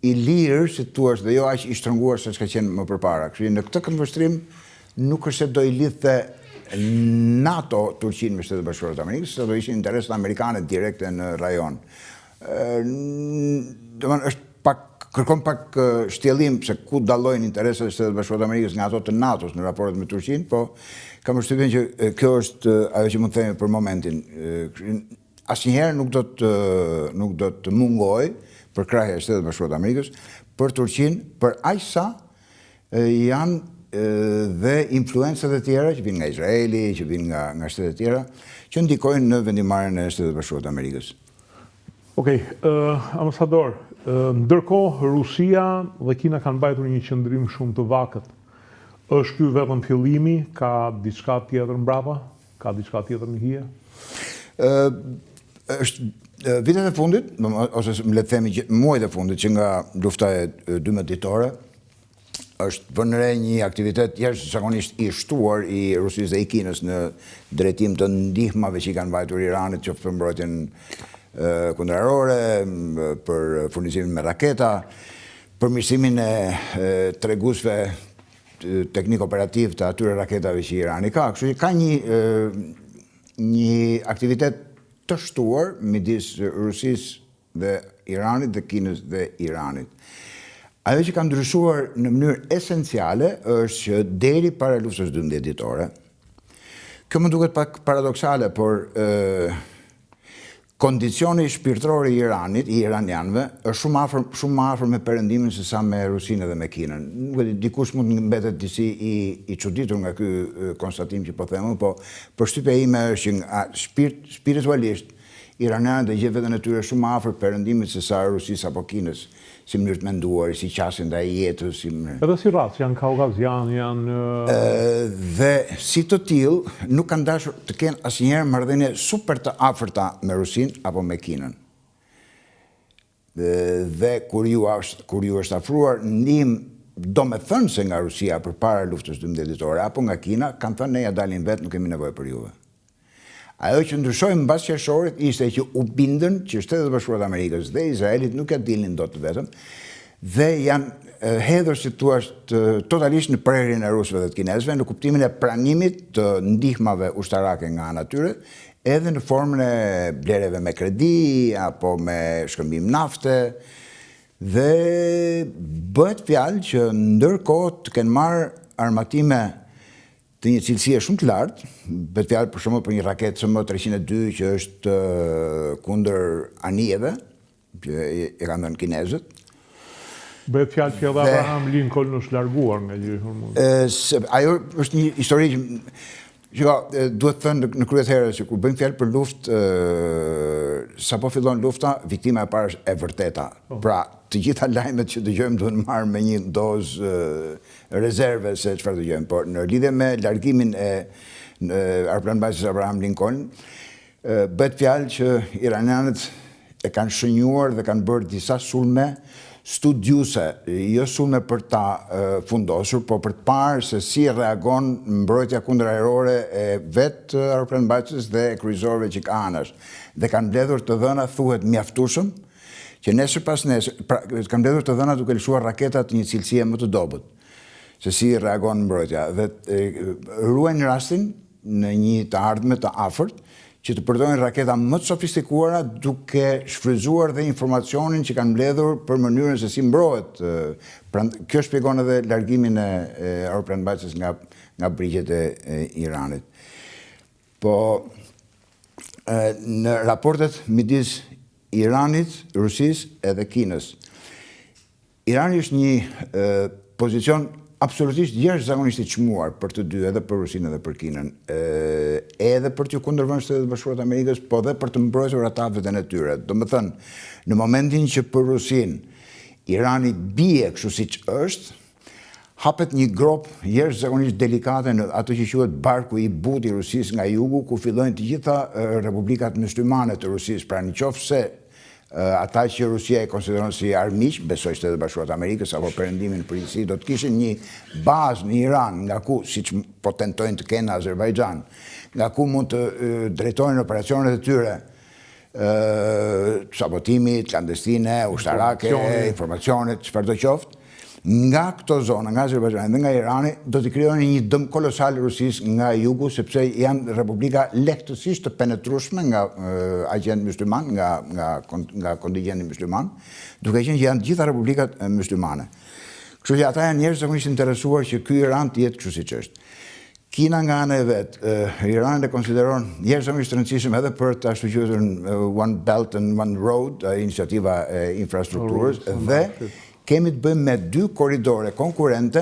i lirë, si thua, dhe jo aq i shtrënguar se çka qenë më përpara. Kështu që në këtë këndvështrim nuk është se do i lidhte NATO Turqinë me Shtetet Bashkuara të Amerikës, se do ishin interesat amerikane direkte në rajon. Është kërkon pak shtjellim se ku dallojnë interesat e Shtetet Bashkuara të Amerikës nga ato të NATO-s në raportet me Turqinë, po kam përshtypjen që kjo është ajo që mund të themi për momentin. Asnjëherë nuk do të mungoj përkrahja e Shtetet Bashkuara të Amerikës për Turqinë, për aq sa janë dhe influencat e tjera që vinë nga Izraeli, që vinë nga shtetet tjera, që ndikojnë në vendimarrjen e Shtetet Bashkuara të Amerikës. Okej, ambasador, ndërkohë Rusia dhe Kina kanë mbajtur një qëndrim shumë të vakët. Është ky vetëm fillimi, ka diçka tjetër mbrapa? Ka diçka tjetër në hije? Është vitet e fundit, ose le të themi muajt e fundit që nga lufta e 12 ditore, është vënë re një aktivitet jashtëzakonisht i shtuar i Rusisë dhe i Kinës në drejtim të ndihmave që i kanë mbajtur Iranit, qoftë për mbrojtjen kundërorë, për furnizimin me raketa, përmirësimin e treguesve teknik operativ të atyre raketave që Irani ka. Kështu që ka një aktivitet të shtuar midis Rusisë dhe Iranit dhe Kinës dhe Iranit. Ajo që ka ndryshuar në mënyrë esenciale është që deri para luftës 12 ditore, kjo më duket pak paradoksale, por kondicioni shpirtëror i Iranit, i iranianëve, është shumë më afër me perëndimin se sa me Rusinë dhe me Kinën. Nuk e di, dikush mund të mbetet disi i çuditur nga ky konstatim që po them, po përshtypja ime është që spiritualisht iranianët e gjenë veten e tyre shumë më afër perëndimit se sa Rusisë apo Kinës, si mënyrë të menduar, si qasje ndaj jetës, edhe si racë, janë kaukazian, janë dhe si të tillë nuk kanë dashur të kenë asnjëherë marrëdhënie super të afërta me Rusinë apo me Kinën. Dhe kur ju është afruar ndihmë domethënëse nga Rusia përpara luftës 12 ditore apo nga Kina, kanë thënë ne ja dalim vetë, nuk kemi nevojë për juve. Ajo që ndryshoi mbas qershorit ishte që u bindën që Shtetet e Bashkuara të Amerikës dhe Izraelit nuk ja dilnin dot vetëm dhe janë hedhur si thua totalisht në prerjen e rusëve dhe të kinezëve në kuptimin e pranimit të ndihmave ushtarake nga ana tyre, edhe në formën e blerjeve me kredi apo me shkëmbim nafte. Dhe bëhet fjalë që ndërkohë të kenë marrë armatime të një cilësie shumë të lartë, bëhet fjalë për shembull për një raketë SM-302 që është kundër anijeve, që e kanë dhënë kinezët. Bëhet fjalë që edhe Abraham Lincoln është larguar nga gjë. Ajo është një histori që duhet thënë në kryet herë që kur bëjmë fjalë për luftë, sapo fillon lufta, viktima e parë është e vërteta. Pra, të gjitha lajmet që dëgjojmë duhen marrë me një dozë rezerve se çfarë dëgjojmë, por në lidhje me largimin e aeroplanbazës Abraham Lincoln, bëhet fjalë që iranianët e kanë shënjuar dhe kanë bërë disa sulme studiuse, jo sulme për ta fundosur, po për të parë se si reagon mbrojtja kundër ajrore e vetë aeroplanbazës dhe kryqëzorëve që ka anash. Dhe kanë mbledhur të dhëna thuhet mjaftueshëm, që nesër pas nesër, kanë mbledhur të dhëna duke lëshuar raketat një cilësie më të dobët, se si reagon mbrojtja. Dhe ruajnë rastin në një të ardhme të afërt, që të përdorin raketa më të sofistikuara duke shfrytzuar dhe informacionin që kanë mbledhur për mënyrën se si mbrohet. Kjo shpjegon edhe largimin e aeroplanbazës nga brigjet e Iranit. Po në raportet midis Iranit, Rusisë edhe Kinës, Irani është një pozicion absolutisht jashtëzakonisht i çmuar për të dy, edhe për Rusinë edhe për Kinën, edhe për të kundërvënë Shtetet e Bashkuara të Amerikës, po dhe për të mbrojtur ata veten e tyre. Domethënë, në momentin që për Rusinë Irani bie kështu siç është, hapet një grop jashtëzakonisht delikate në ato që quhet barku i butë i Rusisë nga jugu, ku fillojnë të gjitha republikat myslimane të Rusisë, pra nëse ata që Rusia e konsideron si armiq, besoj Shtetet e Bashkuara të Amerikës apo Perëndimin në përgjithësi, do të kishin një bazë në Iran, nga ku, siç po tentojnë të kenë në Azerbajxhan, nga ku mund të drejtojnë operacionet e tyre, sabotimi, clandestine, ushtarake, informacionet, çfarë do qoftë, nga këto zona, nga Azerbajxhani dhe nga Irani, do të krijojnë një dëm kolosal Rusisë nga jugu, sepse janë republika lehtësisht të penetrueshme nga agent mysliman, nga kontingjenti mysliman, duke qenë që janë gjitha republikat myslimane. Kështu që ata janë njerëz zakonisht interesuar që ky Iran të jetë kështu siç është. Kina nga ana e vet, Irani e konsideron jashtëzakonisht të rëndësishëm edhe për të ashtu quajtur One Belt and One Road, iniciativa e infrastrukturës, dhe kemi të bëjmë me dy korridore konkurrente,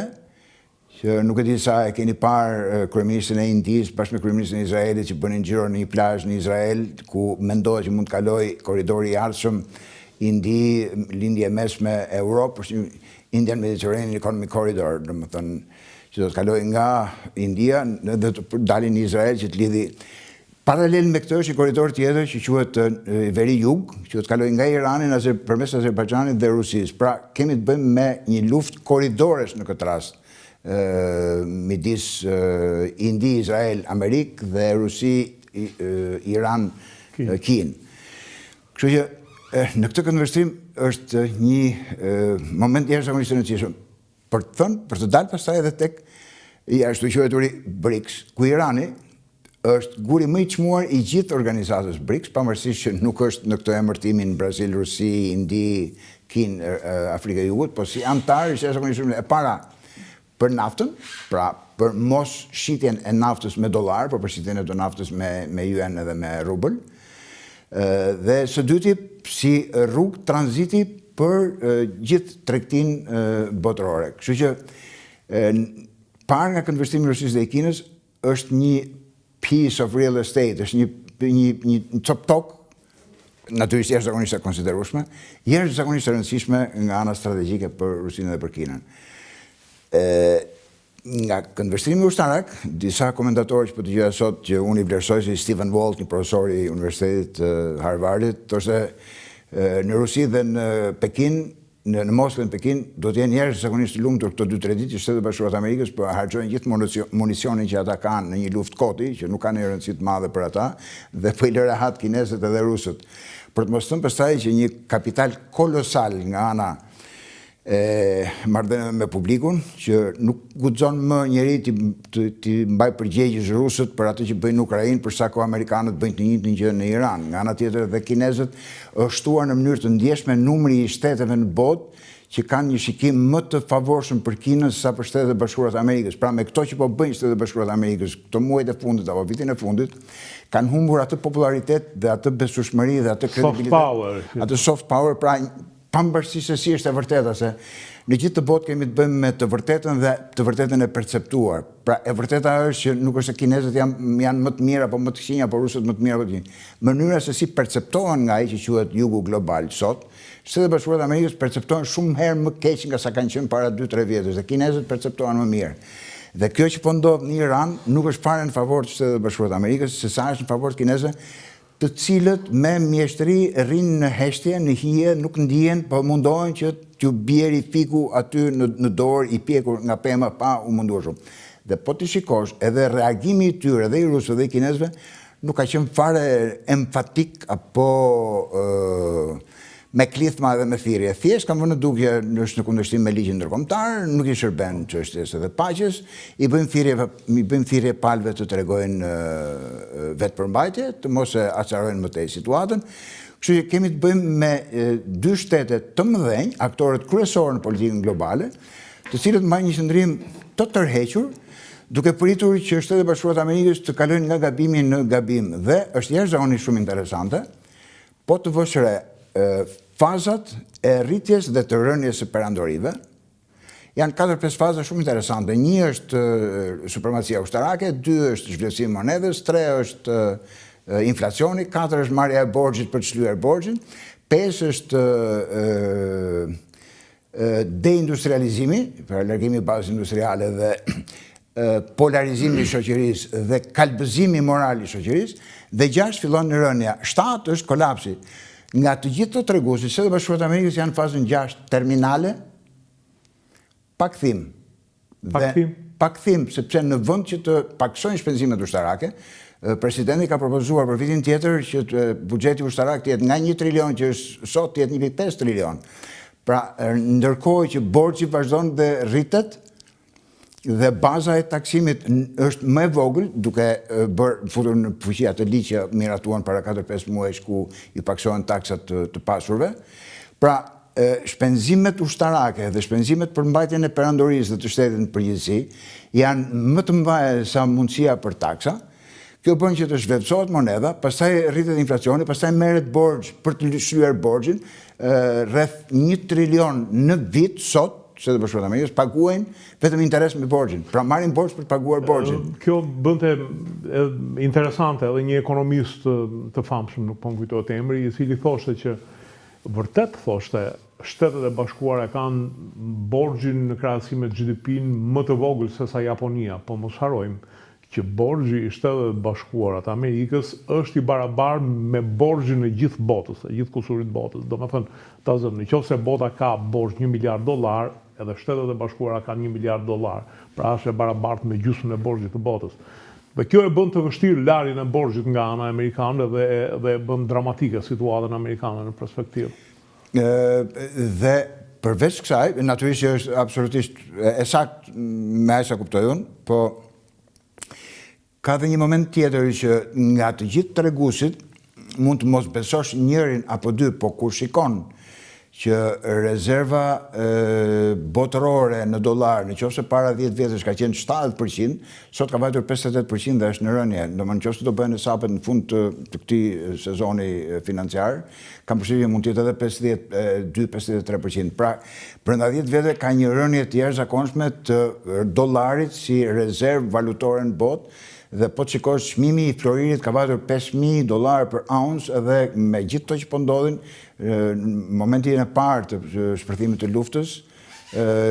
që nuk e di sa e keni parë kryeministrin e Indisë bashkë me kryeministrin e Izraelit që bënin xhiro në një plazh në Izrael, ku mendohet që mund të kalojë korridori i ardhshëm Indi, lindje mesme Europë, është një Indian Mediterranean Economic Corridor, domethënë që do të kalojë nga India dhe të dalin në Izrael që të lidhi. Paralel me këtë është një korridor tjetër që quhet veri-jug, që do të kalojë nga Irani përmes Azerbajxhanit dhe Rusisë. Pra, kemi të bëjmë me një luftë korridoresh në këtë rast, midis Indi, Izrael, Amerikë dhe Rusi, Iran, Kinë. Kështu që në këtë këndvështrim është një moment jashtëzakonisht i rëndësishëm. Për të thënë, për të dalë pastaj edhe tek ashtu quheturi BRICS, ku Irani është guri më i çmuar i gjithë organizatës BRICS, pavarësisht që nuk është në këtë emërtimin Brazil, Rusi, Indi, Kinë, Afrika e Jugut, po si antar është jashtëzakonisht e para për naftën, pra për mos shitjen e naftës me dollar, por për shitjen e naftës me yuan edhe me rubël, dhe së dyti si rrugë tranziti për gjithë tregtinë botërore. Kështu që parë nga këndvështrimi i Rusisë dhe i Kinës është një piece of real estate, është një cop tok, natyrisht jashtëzakonisht e konsiderueshme, jashtëzakonisht e rëndësishme nga ana strategjike për Rusinë dhe për Kinën. Nga këndvështrimi ushtarak, disa komentatorë që po dëgjoja sot që unë i vlerësoj si Stephen Walt, një profesor i Universitetit Harvardit, thoshte në Rusi dhe në Pekin në Moskë dhe në Pekin do të jenë njerëz zakonisht të lumtur këto 2-3 ditë që Shtetet e Bashkuara të Amerikës po harxojnë gjithë municionin që ata kanë në një luftë koti, që nuk ka një rëndësi të madhe për ata, dhe po i lë rehat kinezët edhe rusët. Për të mos thënë pastaj që një kapital kolosal nga ana marrëdhënieve me publikun, që nuk guxon më njëri të mbaj përgjegjës rusët për atë që bëjnë në Ukrainë, për sa kohë amerikanët bëjnë të njëjtën gjë në Iran. Nga ana tjetër dhe kinezët është shtuar në mënyrë të ndjeshme numri i shteteve në botë që kanë një shikim më të favorshëm për Kinën sa për Shtetet e Bashkuara të Amerikës. Pra me këto që po bëjnë Shtetet e Bashkuara të Amerikës këto muajt e fundit apo vitin e fundit, kanë humbur atë popularitet dhe atë besueshmëri dhe atë kredibilitet. Atë soft power, pra pavarësisht se si është e vërteta, se në gjithë të botë kemi të bëjmë me të vërtetën dhe të vërtetën e perceptuar. Pra e vërteta është që nuk është se kinezët janë më të mirë apo më të këqinj apo rusët më të mirë apo të këqinj. Mënyra se si perceptohen nga ai që quhet jugu global sot, Shtetet e Bashkuara të Amerikës perceptohen shumë herë më keq nga sa kanë qenë para 2-3 vjetësh, dhe kinezët perceptohen më mirë. Dhe kjo që po ndodh në Iran nuk është fare në favor të Shtetet e Bashkuara të Amerikës, se sa është në favor të kinezëve, të cilët me mjeshtri rrinë në heshtje, në hije, nuk ndihen, po mundohen që t'ju bjeri fiku aty në dorë i pjekur nga pema pa u munduar shumë. Dhe po të shikosh, edhe reagimi i tyre dhe i rusëve dhe i kinezëve nuk ka qenë fare emfatik apo me klithma dhe me thirrje. Thjesht kanë vënë dukje është në kundërshtim me ligjin ndërkombëtar, nuk i shërben çështjes edhe paqes, i bëjmë thirrje palëve të tregojnë vetëpërmbajtje, të mos e acarojnë më tej situatën. Kështu që kemi të bëjmë me 2 shtete të mëdhenj, aktorët kryesorë në politikën globale, të cilët mbajnë një qëndrim të tërhequr, duke pritur që Shtetet e Bashkuara të Amerikës të kalojnë nga gabimi në gabim. Dhe është jashtëzakonisht shumë interesante, po të vësh re fazat e rritjes dhe të rënies së perandorive. Janë 4-5 faza shumë interesante. 1 është supremacia ushtarake, 2 është zhvlerësimi i monedhës, 3 është inflacioni, 4 është marrja e borxhit për të shlyer borxhin, 5 është deindustrializimi, pra largimi i bazës industriale dhe polarizimi i shoqërisë dhe kalbëzimi moral i shoqërisë, dhe 6 fillon rënja, 7 është kolapsi. Nga të gjithë të treguesit, Shtetet e Bashkuara të Amerikës janë fazën 6 terminale, pakthim. Pakthim, sepse në vend që të paksojnë shpenzimet ushtarake, presidenti ka propozuar për vitin tjetër që buxheti ushtarak të jetë nga 1 trilion që është sot të jetë 1.5 trilion. Pra, ndërkohë që borxhi vazhdon dhe rritet, dhe baza e taksimit është më e vogël, duke futur në fuqi atë ligj që miratuan para 4-5 muajsh ku i paksohen taksat të pasurve. Pra, shpenzimet ushtarake dhe shpenzimet për mbajtjen e perandorisë dhe të shtetit në përgjithësi janë më të mëdha sa mundësia për taksa. Kjo bën që të zhvendësohet monedha, pastaj rritet inflacioni, pastaj merret borxh për të shlyer borxhin, rreth 1 trilion në vit sot. Shtetet e Bashkuara të Amerikës paguajnë vetëm interes me borxhin. Pra marrin borxh për të paguar borxhin. Kjo bënte interesante edhe një ekonomist të famshëm, nuk po më kujtohet emri, i cili thoshte që vërtet thoshte Shtetet e Bashkuara kanë borxhin në krahasim me GDP-n më të vogël se sa Japonia, po mos harrojmë që borxhi i Shtetet e Bashkuara të Amerikës është i barabartë me borxhin e gjithë botës, e gjithë kusurit botës. Domethënë, nëse bota ka borxh $1 miliard, edhe Shtetet e Bashkuara kanë $1 miliard, pra është e barabartë me gjysmën e borxhit të botës. Dhe kjo e bën të vështirë larjen e borxhit nga ana amerikane dhe bën dramatike situatën amerikane në perspektivë. Dhe përveç kësaj, natyrisht që është absolutisht e saktë me aq sa kuptoj unë, po ka dhe një moment tjetër që nga të gjithë treguesit mund të mos besosh njërin apo dy, po kur shikon që rezerva botërore në dollar, në qoftë se para 10 vjetësh ka qenë 70%, sot ka vajtur 58% dhe është në rënje. Domethënë nëse do bëhen hesabet në fund të këtij sezoni financiar, kam përshtypjen mund të jetë edhe 52-53%. Pra, brenda 10 vjetëve ka një rënje të jashtëzakonshme të dollarit si rezervë valutore në botë. Dhe po të shikosh çmimi i floririt ka vajtur $5.000 për ounce, edhe me gjithë to që po ndodhin, në momentin e parë të shpërthimit të luftës,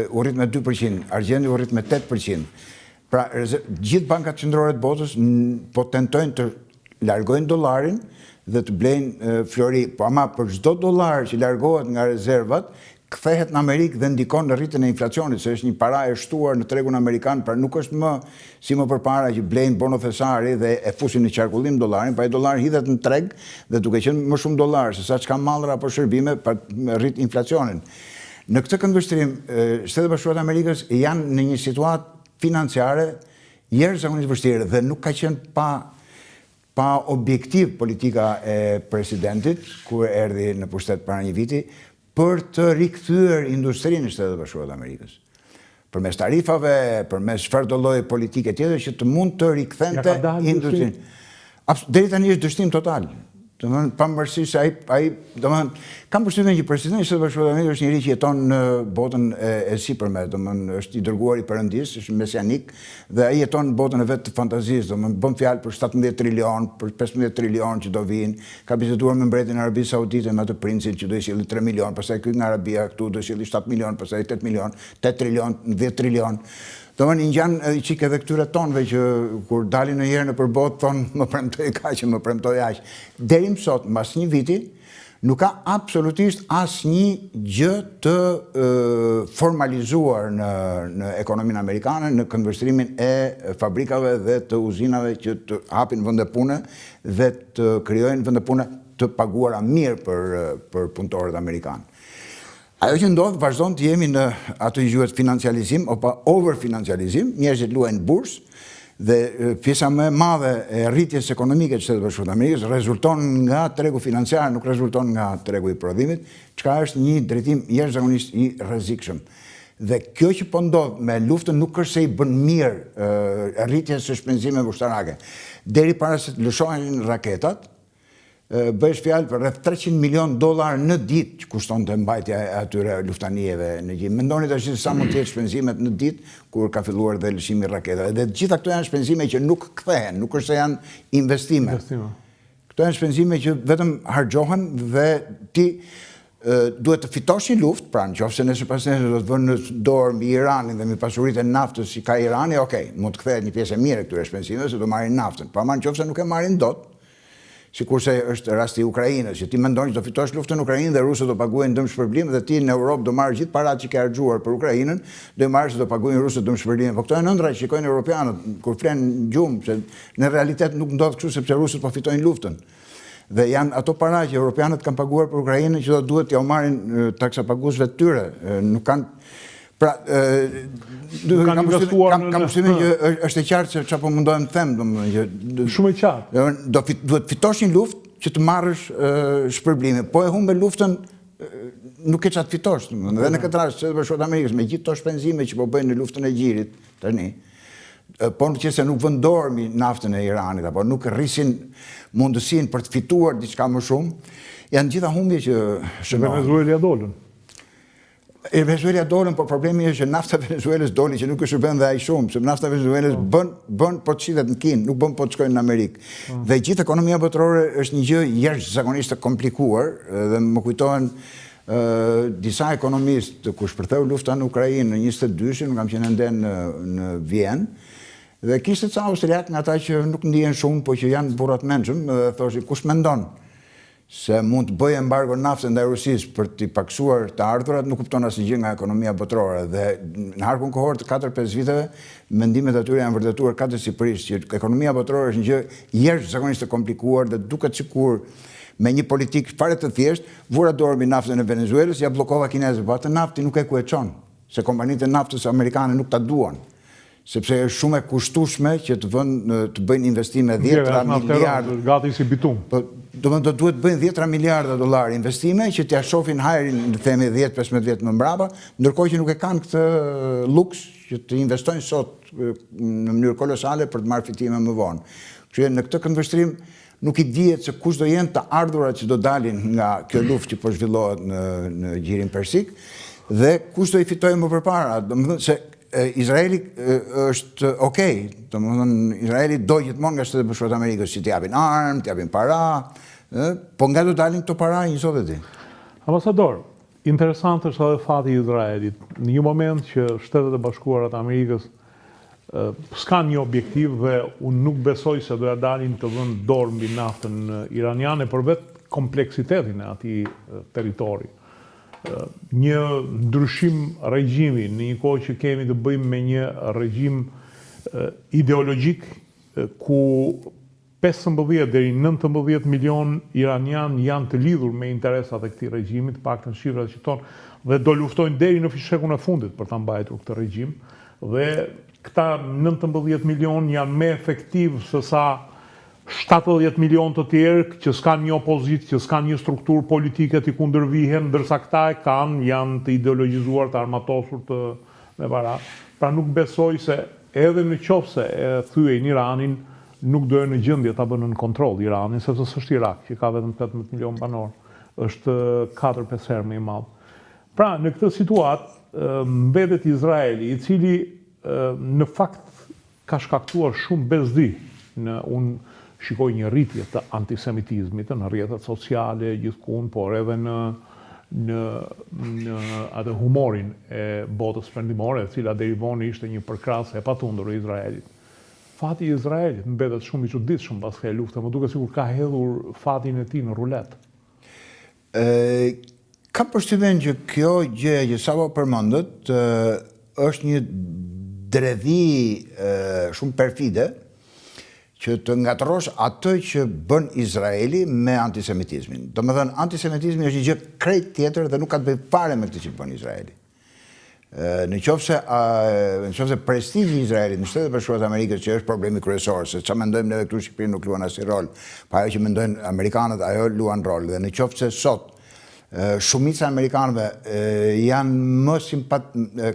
u rrit me 2%, argjendi u rrit me 8%. Pra, gjithë bankat qendrore të botës po tentojnë të largojnë dollarin dhe të blejnë flori, po ama për çdo dollar që largohet nga rezervat, kthehet në Amerikë dhe ndikon në rritjen e inflacionit, se është një para e shtuar në tregun amerikan, pra nuk është më si më përpara që blejnë bonofesari dhe e fusin në qarkullim dollarin, pa i dollar hidhet në treg dhe duke qenë më shumë dollar se sa çka mallra apo shërbime pa rrit inflacionin. Në këtë këndvështrim, Shtetet e Bashkuara të Amerikës janë në një situatë financiare jashtëzakonisht vështirë dhe nuk ka qenë pa objektiv politika e presidentit kur erdhi në pushtet para një viti për të rikthyer industrinë e Shtetet e Bashkuara të Amerikës. Përmes tarifave, përmes çfarëdo lloji politike tjetër që të mund të rikthente industrinë. Deri tani është dështim total. Domethënë pavarësisht se ai domethënë kam përshtypjen që presidenti i Shtetit Bashkuar të Amerikës është njëri që jeton në botën e sipërme, domethënë është i dërguar i Perëndis, është mesianik dhe ai jeton në botën e vet të fantazisë, domethënë bën fjalë për 17 trilion, për 15 trilion që do vinë, ka biseduar me mbretin e Arabisë Saudite me atë princin që do i sjellë 3 milion, pastaj ky nga Arabia këtu do i sjellë 7 milion, pastaj 8 milion, 8 trilion, 10 trilion. Domethënë i ngjan edhe çike edhe këtyre tonëve që kur dalin në herë në përbot thonë më premtoi kaq, më premtoi aq. Deri më sot, mbas një viti, nuk ka absolutisht asnjë gjë të formalizuar në ekonominë amerikane, në këndvështrimin e fabrikave dhe të uzinave që të hapin vende pune dhe të krijojnë vende pune të paguara mirë për punëtorët amerikanë. Ajo që ndodh vazhdon të jemi në atë që quhet financializim apo overfinancializim, njerëzit luajnë bursë dhe pjesa më e madhe e rritjes ekonomike të Shtetit Bashkuar të Amerikës rezulton nga tregu financiar, nuk rezulton nga tregu i prodhimit, çka është një drejtim jashtëzakonisht i rrezikshëm. Dhe kjo që po ndodh me luftën nuk është se i bën mirë rritjes së shpenzimeve ushtarake. Deri para se të lëshohen raketat, bëhesh fjalë për rreth $300 milion në ditë që kushtonte mbajtja e atyre luftanijeve në gjim. Mendoni tash se sa mund të jetë shpenzimet në ditë kur ka filluar dhe lëshimi i raketave. Dhe të gjitha këto janë shpenzime që nuk kthehen, nuk është se janë investime. Këto janë shpenzime që vetëm harxhohen dhe ti duhet të fitosh një luftë, pra nëse nesër pas nesër do të vënë në dorë mbi Iranin dhe mbi pasuritë e naftës si ka Irani, okay, mund të kthehet një pjesë e mirë e këtyre shpenzimeve se do marrin naftën. Pa marrë nëse nuk e marrin dot. Sikurse është rasti i Ukrainës, që ti mendon që do fitosh luftën në Ukrainë dhe rusët do paguajnë dëmshpërblim dhe ti në Europë do marrësh gjithë paratë që ke harxuar për Ukrainën, do i marrësh se do paguajnë rusët dëmshpërblim. Po këto janë ëndra që shikojnë europianët kur flen gjumë, se në realitet nuk ndodh kështu sepse rusët po fitojnë luftën. Dhe janë ato para që europianët kanë paguar për Ukrainën që do duhet t'ia marrin taksapaguesve të tyre. Nuk kanë pra, kam përshtypjen që është e qartë se çfarë po mundohem të them, domethënë që shumë e qartë. Duhet fitosh një luftë që të marrësh shpërblimin. Po e humbe luftën nuk e çat fitosh, domethënë. Dhe në këtë rast Shtetet Bashkuara të Amerikës me gjithë ato shpenzime që po bëjnë në luftën e gjirit tani, po nëse nuk vën dorë mbi naftën e Iranit apo nuk rrisin mundësinë për të fituar diçka më shumë, janë gjitha humbje që shënohen. Venezuela dolën. Venezuela dolën, por problemi është që nafta e Venezuelës doli që nuk është shërben dhe aq shumë, sepse nafta e Venezuelës bën po të shitet në Kinë, nuk bën po të shkojnë në Amerikë. Dhe gjithë ekonomia botërore është një gjë jashtëzakonisht e komplikuar dhe më kujtohen disa ekonomistë kur shpërtheu lufta në Ukrainë në 22-shin, kam qenë ende në Vjenë, dhe kishte ca austriak nga ata që nuk ndihen shumë, po që janë burra të mençëm, dhe thoshin kush mendon se mund të bëjë embargo nafte ndaj Rusisë për t'i paksuar të ardhurat, nuk kupton asgjë nga ekonomia botërore. Dhe në harkun kohor të 4-5 viteve, mendimet atyre janë vërtetuar katërsipërisht që ekonomia botërore është një gjë jashtëzakonisht e komplikuar dhe duket sikur me një politikë fare të thjeshtë, vura dorë mbi naftën e Venezuelës, ja bllokova kinezët, po atë naftë nuk e ku e çon, se kompanitë e naftës amerikane nuk ta duan. Sepse është shumë e kushtueshme që të bëjnë investime 10 miliardë. Gati si bitum. Do duhet bëjnë 10 miliarda dollar investime që t'ia shohin hajrin në themi 10-15 vjet më mbrapa, ndërkohë që nuk e kanë këtë luks që të investojnë sot në mënyrë kolosale për të marrë fitime më vonë. Kështu që në këtë këndvështrim nuk i dihet se kush do jenë të ardhurat që do dalin nga kjo luftë që po zhvillohet në gjirin persik dhe kush do i fitojë më përpara. Domethënë se Izraeli është okay, domethënë Izraeli do gjithmonë nga Shtetet Bashkuara të Amerikës që t'i japin armë, t'i japin para, po nga do dalin këto para njësot e ti. Ambasador, interesant është edhe fati i Izraelit. Në një moment që Shtetet e Bashkuara të Amerikës s'kan një objektiv dhe unë nuk besoj se doja dalin të vënë dorë mbi naftën iraniane për vetë kompleksitetin e atij territori. një ndryshim regjimi në një kohë që kemi të bëjmë me një regjim ideologjik ku 15 deri 19 milion iranian janë të lidhur me interesat e këtij regjimi, të paktën shifrat që tonë, dhe do luftojnë deri në fishekun e fundit për ta mbajtur këtë regjim. Dhe këta 19 milion janë më efektiv se sa 70 milion të tjerë që s'kanë një opozit, që s'kanë një strukturë politike të kundërvihen, ndërsa këta e kanë, janë të ideologjizuar, të armatosur me para. Pra nuk besoj se edhe në qoftë se e thyejnë Iranin, nuk do e në gjendje ta bënë në kontroll Iranin, sepse s'është Irak, që ka vetëm 18 milion banor, është 4-5 herë më i madh. Pra, në këtë situatë mbetet Izraeli, i cili në fakt ka shkaktuar shumë bezdi. Unë shikoj një rritje të antisemitizmit në rrjetet sociale gjithkund, por edhe në atë humorin e botës perëndimore, e cila derivoni ishte një përkrahje e patundur e Izraelit. Fati i Izraelit mbetet shumë i çuditshëm pas kësaj lufte, më duket sikur ka hedhur fatin e tij në rulet. Kam përshtypjen që kjo gjë që sapo përmendët është një dredhi shumë perfide që të ngatërosh atë që bën Izraeli me antisemitizmin. Domethënë, antisemitizmi është një gjë krejt tjetër dhe nuk ka të bëjë fare me këtë që bën Izraeli. Në qoftë se prestigji i Izraelit në Shtetet Bashkuara të Amerikës, që është problemi kryesor, se çfarë mendojmë neve këtu në Shqipëri nuk luan asnjë rol, pa ajo që mendojnë amerikanët, ajo luan rol. Dhe në qoftë se sot shumica e amerikanëve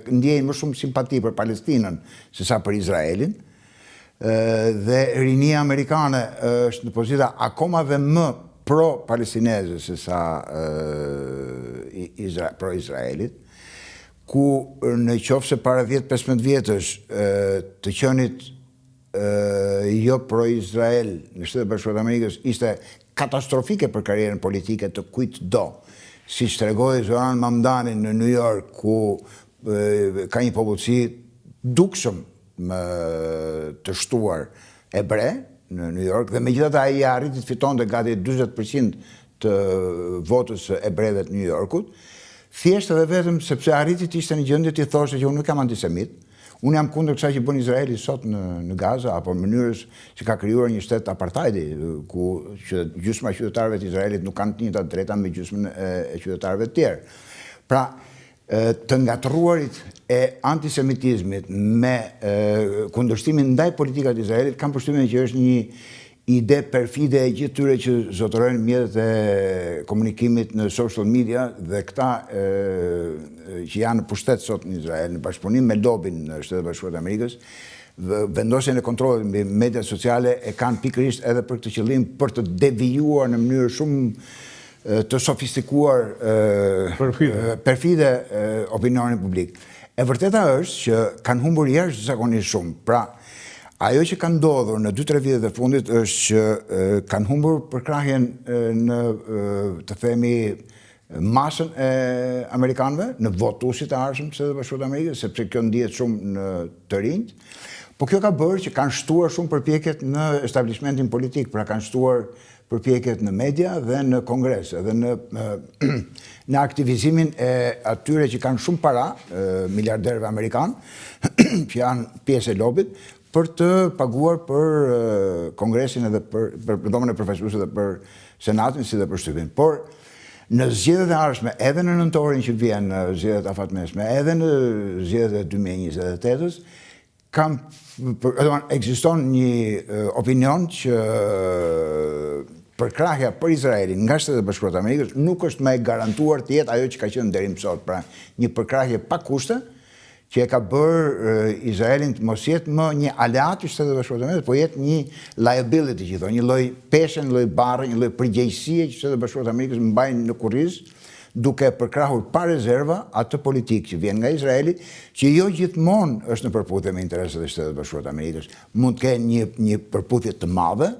ndjejnë më shumë simpati për Palestinën se sa për Izraelin, dhe rinia amerikane është në pozita akoma dhe më pro-palestineze se sa pro-Izraelit, ku në qoftë se para 10-15 vjetësh të qenit jo pro-Izrael në Shtetet Bashkuara të Amerikës ishte katastrofike për karrierën politike të kujt do. Si që tregoi Zoran Mamdani në New York, ku ka një popullsi dukshëm të shtuar ebre në New York, dhe megjithatë ai arriti të fitonte gati 40% të votës së ebreve të New Yorkut, thjesht edhe vetëm sepse arriti të ishte në gjendje të thoshte që unë nuk jam antisemit, unë jam kundër kësaj që bën Izraeli sot në Gaza, apo mënyrës që ka krijuar një shtet apartheidi, ku gjysma e qytetarëve të Izraelit nuk kanë të njëjtat drejta me gjysmën e qytetarëve të tjerë. Pra, të ngatëruarit e antisemitizmit me kundërshtimin ndaj politikat të Izraelit, kam përshtypjen që është një ide perfide e gjithë tyre që zotërojnë mjetet e komunikimit në social media, dhe këta që janë në pushtet sot në Izrael, në bashkëpunim me lobin në Shtetet Bashkuara të Amerikës, vendosjen e kontrollit mbi mediat sociale e kanë pikërisht edhe për këtë qëllim, për të devijuar në mënyrë shumë të sofistikuar perfide opinionin publik. E vërteta është që kanë humbur jashtëzakonisht shumë. Pra, ajo që ka ndodhur në 2-3 vitet e fundit është që kanë humbur përkrahjen në, të themi, masën e amerikanëve, në votuesit e arshëm të Shtetet Bashkuara të Amerikës, sepse kjo ndihet shumë në të rinjt. Po kjo ka bërë që kanë shtuar shumë përpjekjet në establishmentin politik, pra kanë shtuar përpjekjet në media dhe në kongres, edhe në aktivizimin e atyre që kanë shumë para, miliarderëve amerikanë, që janë pjesë e lobit, për të paguar për kongresin edhe për dhomën e përfaqësuesve dhe për senatin si dhe për shtypin. Por në zgjedhjet e ardhshme, edhe në nëntorin që vjen, në zgjedhjet afatmesme, edhe në zgjedhjet e 2028-s, ekziston një opinion që përkrahja për Izraelin nga Shtetet Bashkuara të Amerikës nuk është më e garantuar të jetë ajo që ka qenë deri më sot, pra një përkrahje pa kushte që e ka bërë Izraelin të mos jetë më një aleat i Shtetet Bashkuara të Amerikës, po jetë një liability, që thonë, një lloj peshe, një lloj barre, një lloj përgjegjësie që Shtetet Bashkuara të Amerikës mbajnë në kurriz, duke përkrahur pa rezerva atë politikë që vjen nga Izraeli, që jo gjithmonë është në përputhje me interesat e Shtetet Bashkuara të Amerikës. Mund të kenë një përputhje të madhe,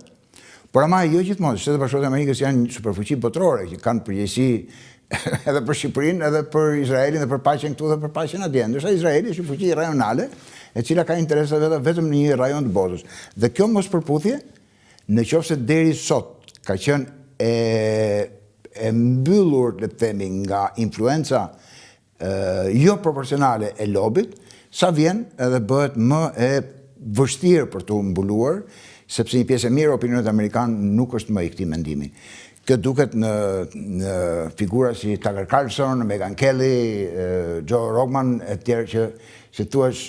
por ama jo gjithmonë. Shtetet Bashkuara të Amerikës janë një superfuqi botërore që kanë përgjegjësi edhe për Shqipërinë, edhe për Izraelin, dhe për paqen këtu dhe për paqen atje. Ndërsa Izraeli është një fuqi rajonale, e cila ka interesa vetëm në një rajon të botës. Dhe kjo mos përputhje, në qoftë se deri sot ka qenë e mbyllur, le të themi, nga influenca jo proporcionale e lobit, sa vjen edhe bëhet më e vështirë për të mbuluar, sepse një pjesë e mirë opinionit amerikan nuk është më i këtij mendimi. Kjo duket në figura si Tucker Carlson, Megyn Kelly, Joe Rogan e tjerë që si thuaç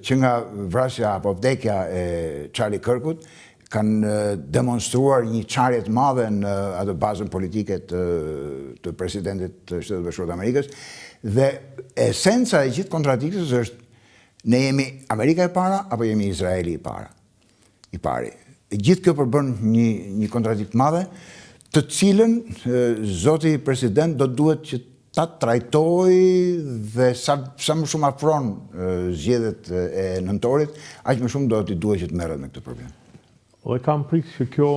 që nga vrasja apo vdekja e Charlie Kirkut kanë demonstruar një çarje të madhe në atë bazën politike të presidentit të Shtetit Bashkuar të Amerikës dhe esenca e gjithë kontradiktës është ne jemi Amerika e para apo jemi Izraeli i pari. Gjithë kjo përbën një kontradikt madhe, të cilën zoti president do duhet që ta trajtoj dhe sa më shumë afron zgjedhjet e nëntorit, aq më shumë do t'i duhet që të merret me këtë problem. Dhe kam frikë që kjo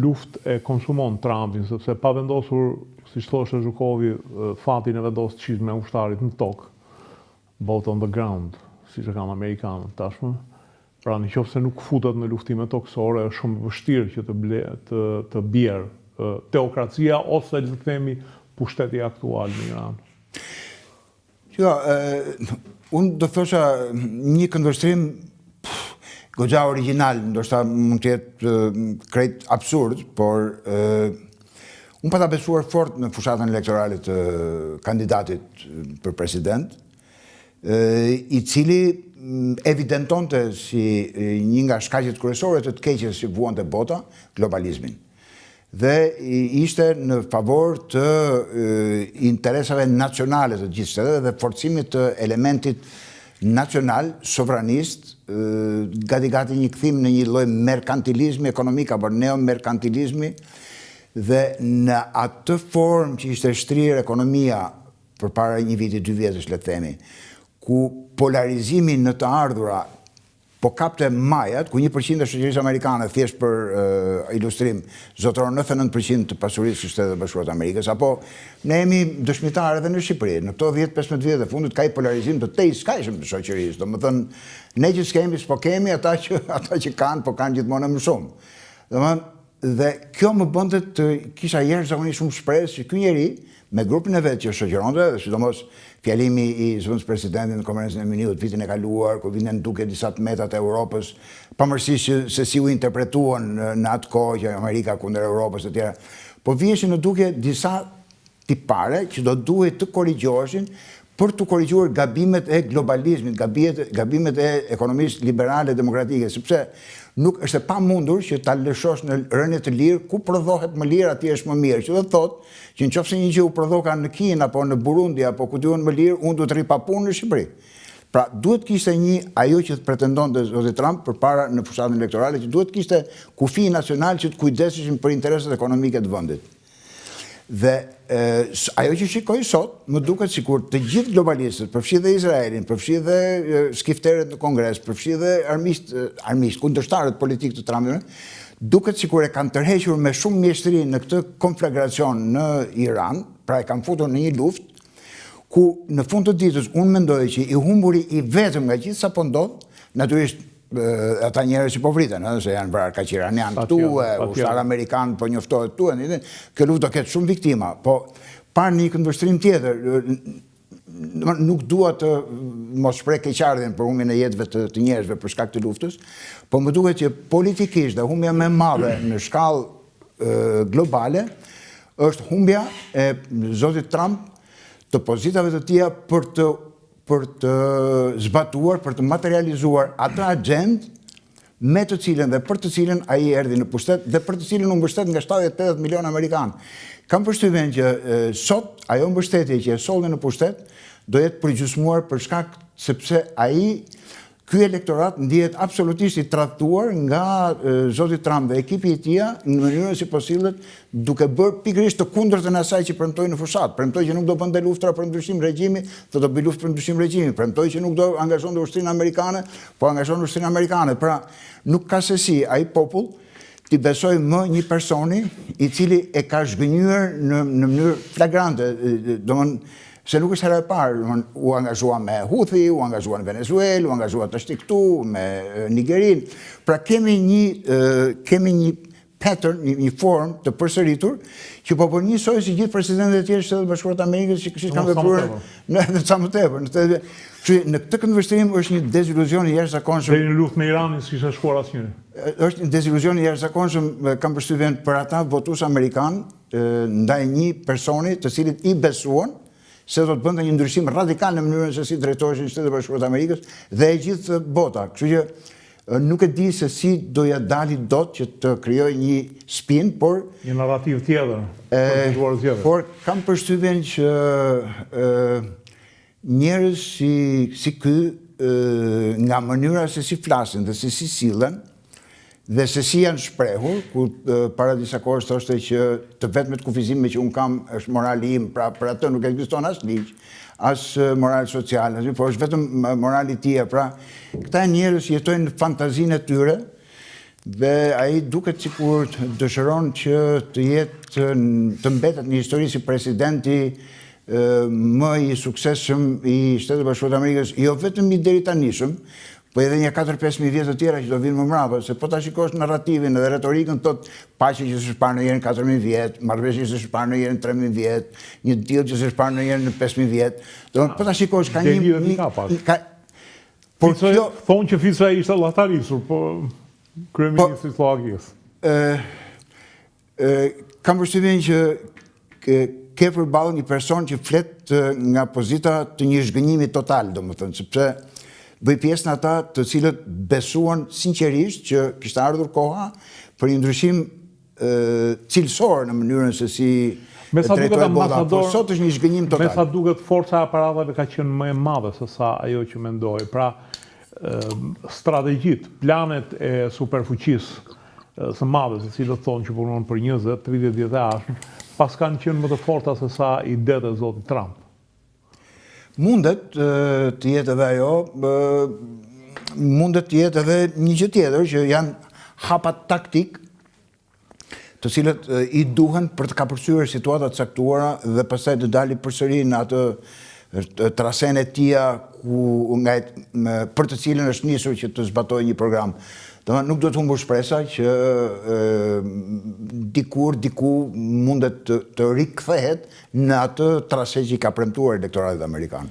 luftë e konsumon Trumpin, sepse pa vendosur, siç thoshte Zhukovi, fatin e vendos çizme me ushtarit në tokë, vote on the ground, siç e kanë amerikanët tashmë. Pra nëse nuk futet në luftime tokësore, është shumë vështirë që të bjerë teokracia ose le të themi pushteti aktual në Iran. Jo, unë do thosha një këndvështrim goxha original, ndoshta mund të jetë krejt absurd, por unë pa ta besuar fort në fushatën elektorale të kandidatit për president, i cili evidentonte si një nga shkaqet kryesore të keqes që vuante bota, globalizmin. Dhe ishte në favor të interesave nacionale të gjithë shteteve dhe forcimit të elementit nacional, sovranist, gati një kthim në një lloj merkantilizmi ekonomik apo neomerkantilizmi, dhe në atë formë që ishte shtrirë ekonomia përpara një viti, 2 vjetësh, le të themi, ku polarizimi në të ardhura po kapte majat, ku 1% e shoqërisë amerikane, thjesht për ilustrim, zotëron 99% të pasurisë së Shtetit Bashkuar të Amerikës, apo ne jemi dëshmitarë edhe në Shqipëri. Në këto 10-15 vjet e fundit ka një polarizim të tejskajshëm të shoqërisë. Domethënë, ne që s'kemi, s'po kemi, ata që kanë, po kanë gjithmonë më shumë. Dhe kjo më bënte të kisha jashtëzakonisht shumë shpresë që ky njeri me grupin e vet që shoqëronte, dhe sidomos fjalimi i zëvendës presidentit në konferencën e Minut vitin e kaluar, ku vinin duke disa të metat e Europës, pavarësisht se si u interpretuan në atë kohë që Amerika kundër Europës e tjera, po viheshin në duke disa tipare që do duhet të korrigjoheshin për të korrigjuar gabimet e globalizmit, gabimet e ekonomisë liberale demokratike, sepse nuk është e pamundur që ta lëshosh në rënje të lirë ku prodhohet më lirë aty është më mirë. Që do të thotë që nëse një gjë u prodhoka në Kinë apo në Burundi apo ku diun më lirë, unë duhet të rri pa punë në Shqipëri. Pra duhet kishte ajo që pretendonte zoti Trump përpara në fushatën elektorale, që duhet kishte kufi nacional që të kujdeseshin për interesat ekonomike të vendit. Dhe ajo që shikoj sot, më duket sikur të gjithë globalistët, përfshi dhe Izraelin, përfshi dhe skifterët në Kongres, përfshi dhe armisht, kundërshtarët politik të Trumpit, duket sikur e kanë tërhequr me shumë mjeshtri në këtë konflagracion në Iran, pra e kanë futur në një luftë, ku në fund të ditës unë mendoj që i humburi i vetëm nga gjithë sa po ndodh, natyrisht ata njerëz që po vriten, se janë vrarë kaq iranian këtu, ushtar amerikan po njoftohet këtu, kjo luftë do ketë shumë viktima, po par një këndvështrim tjetër, nuk dua të mos shpreh keqardhjen për humbjen e jetëve të njerëzve për shkak të luftës, po më duket që politikisht dhe humbja më e madhe në shkallë globale është humbja e zotit Trump të pozitave të tija për të zbatuar, për të materializuar atë agjendë me të cilën dhe për të cilën ai erdhi në pushtet dhe për të cilën u mbështet nga 70-80 milion amerikanë. Kam përshtypjen që sot ajo mbështetje që e solli në pushtet do jetë përgjysmuar për shkak sepse ky elektorat ndihet absolutisht i tradhtuar nga zoti Trump dhe ekipi i tij në mënyrën si po sillet, duke bërë pikërisht të kundërtën e asaj që premtoi në fushat. Premtoi që nuk do bënte luftra për ndryshim regjimi, do bëj luftë për ndryshim regjimi. Premtoi që nuk do angazhonte ushtrinë amerikane, po angazhon ushtrinë amerikane. Pra, nuk ka se si ai popull ti besoj më një personi i cili e ka zhgënjur në mënyrë flagrante, domethënë se nuk është hera e parë, u angazhua me Houthi, u angazhua në Venezuelë, u angazhua të këtu me Nigerin. Pra kemi një pattern, një formë të përsëritur, që po njësoj si gjithë presidentët e tjerë të Shtetet Bashkuara të Amerikës që kanë vepruar në sa më tepër. Në këtë këndvështrim është një deziluzion i jashtëzakonshëm. Deri në luftë me Iranin s'kishte shkuar asnjëri. Është një deziluzion i jashtëzakonshëm, kam përshtypjen për ata votues amerikan ndaj një personi të cilit i besuan se do të bënte një ndryshim radikal në mënyrën se si drejtoheshin Shtetet Bashkuara të Amerikës dhe e gjithë bota. Kështu që nuk e di se si doja dali dot që të krijoj një spin, por një narrativ tjetër. Por kam përshtypjen që njerëz si ky nga mënyra se si flasin dhe se si sillen dhe se si janë shprehur, ku para disa kohësh thoshte që të vetmet kufizime që unë kam është morali im, pra për atë nuk ekziston as ligj, as moral social, por është vetëm morali i tij. Pra, këta njerëz jetojnë në fantazinë e tyre dhe ai duket sikur dëshiron që të mbetet në histori si presidenti më i suksesshëm i Shtetit Bashkuar të Amerikës, jo vetëm i deri tanishëm, po edhe një 4-5.000 vjetë të tjera që do vinë më mbrapa, se po ta shikosh narrativin edhe retorikën, thot paqe që s'është parë në herën 4.000 vjetë, marrëveshje që s'është parë në herën 3.000 vjetë, një deal që s'është parë në herën 5.000 vjetë. Po ta shikosh ka një por kjo thonë që Fica ishte llatarisur, po kryeministri i Slovakisë. Kam përshtypjen që ke përballë një person që flet nga pozita të një zhgënjimi total, domethënë, sepse bëj pjesë në ata të cilët besuan sinqerisht që kishte ardhur koha për një ndryshim cilësor në mënyrën se si drejtohet bota. Por sot është një zhgënjim total. Me sa duket forca e aparatave ka qenë më e madhe se sa ajo që mendoj. Pra, strategjit, planet e superfuqisë së madhe, se cilët thonë që punon për 20-30 vjet e ardhshëm, pas kanë qenë më të forta se sa idetë e zotit Trump. Mundet të jetë edhe ajo, mundet të jetë edhe një gjë tjetër që janë hapat taktik të cilët i duhen për të kapërcyer situata të caktuara dhe pastaj të dalë përsëri në atë trasen e tija për të cilën është nisur që të zbatojë një program. Nuk do të humbur shpresa që diku mundet të rikthehet në atë trase që i ka premtuar elektoratit amerikan.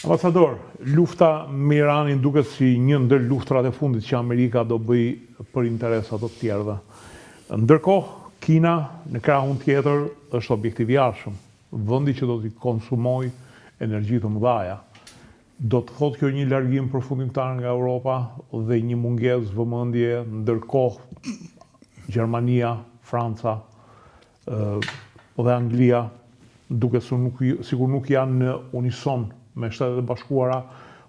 Ambasador, lufta me Iranin duket si një ndër luftrat e fundit që Amerika do bëj për interesat të tjerëve. Ndërkohë, Kina në krahun tjetër është objektiv i arshëm, vendi që do t'i konsumojë energji të mëdha. Do të thotë kjo një largim përfundimtar nga Europa dhe një mungesë vëmendje, ndërkohë Gjermania, Franca dhe Anglia duket sikur nuk janë në unison me Shtetet e Bashkuara,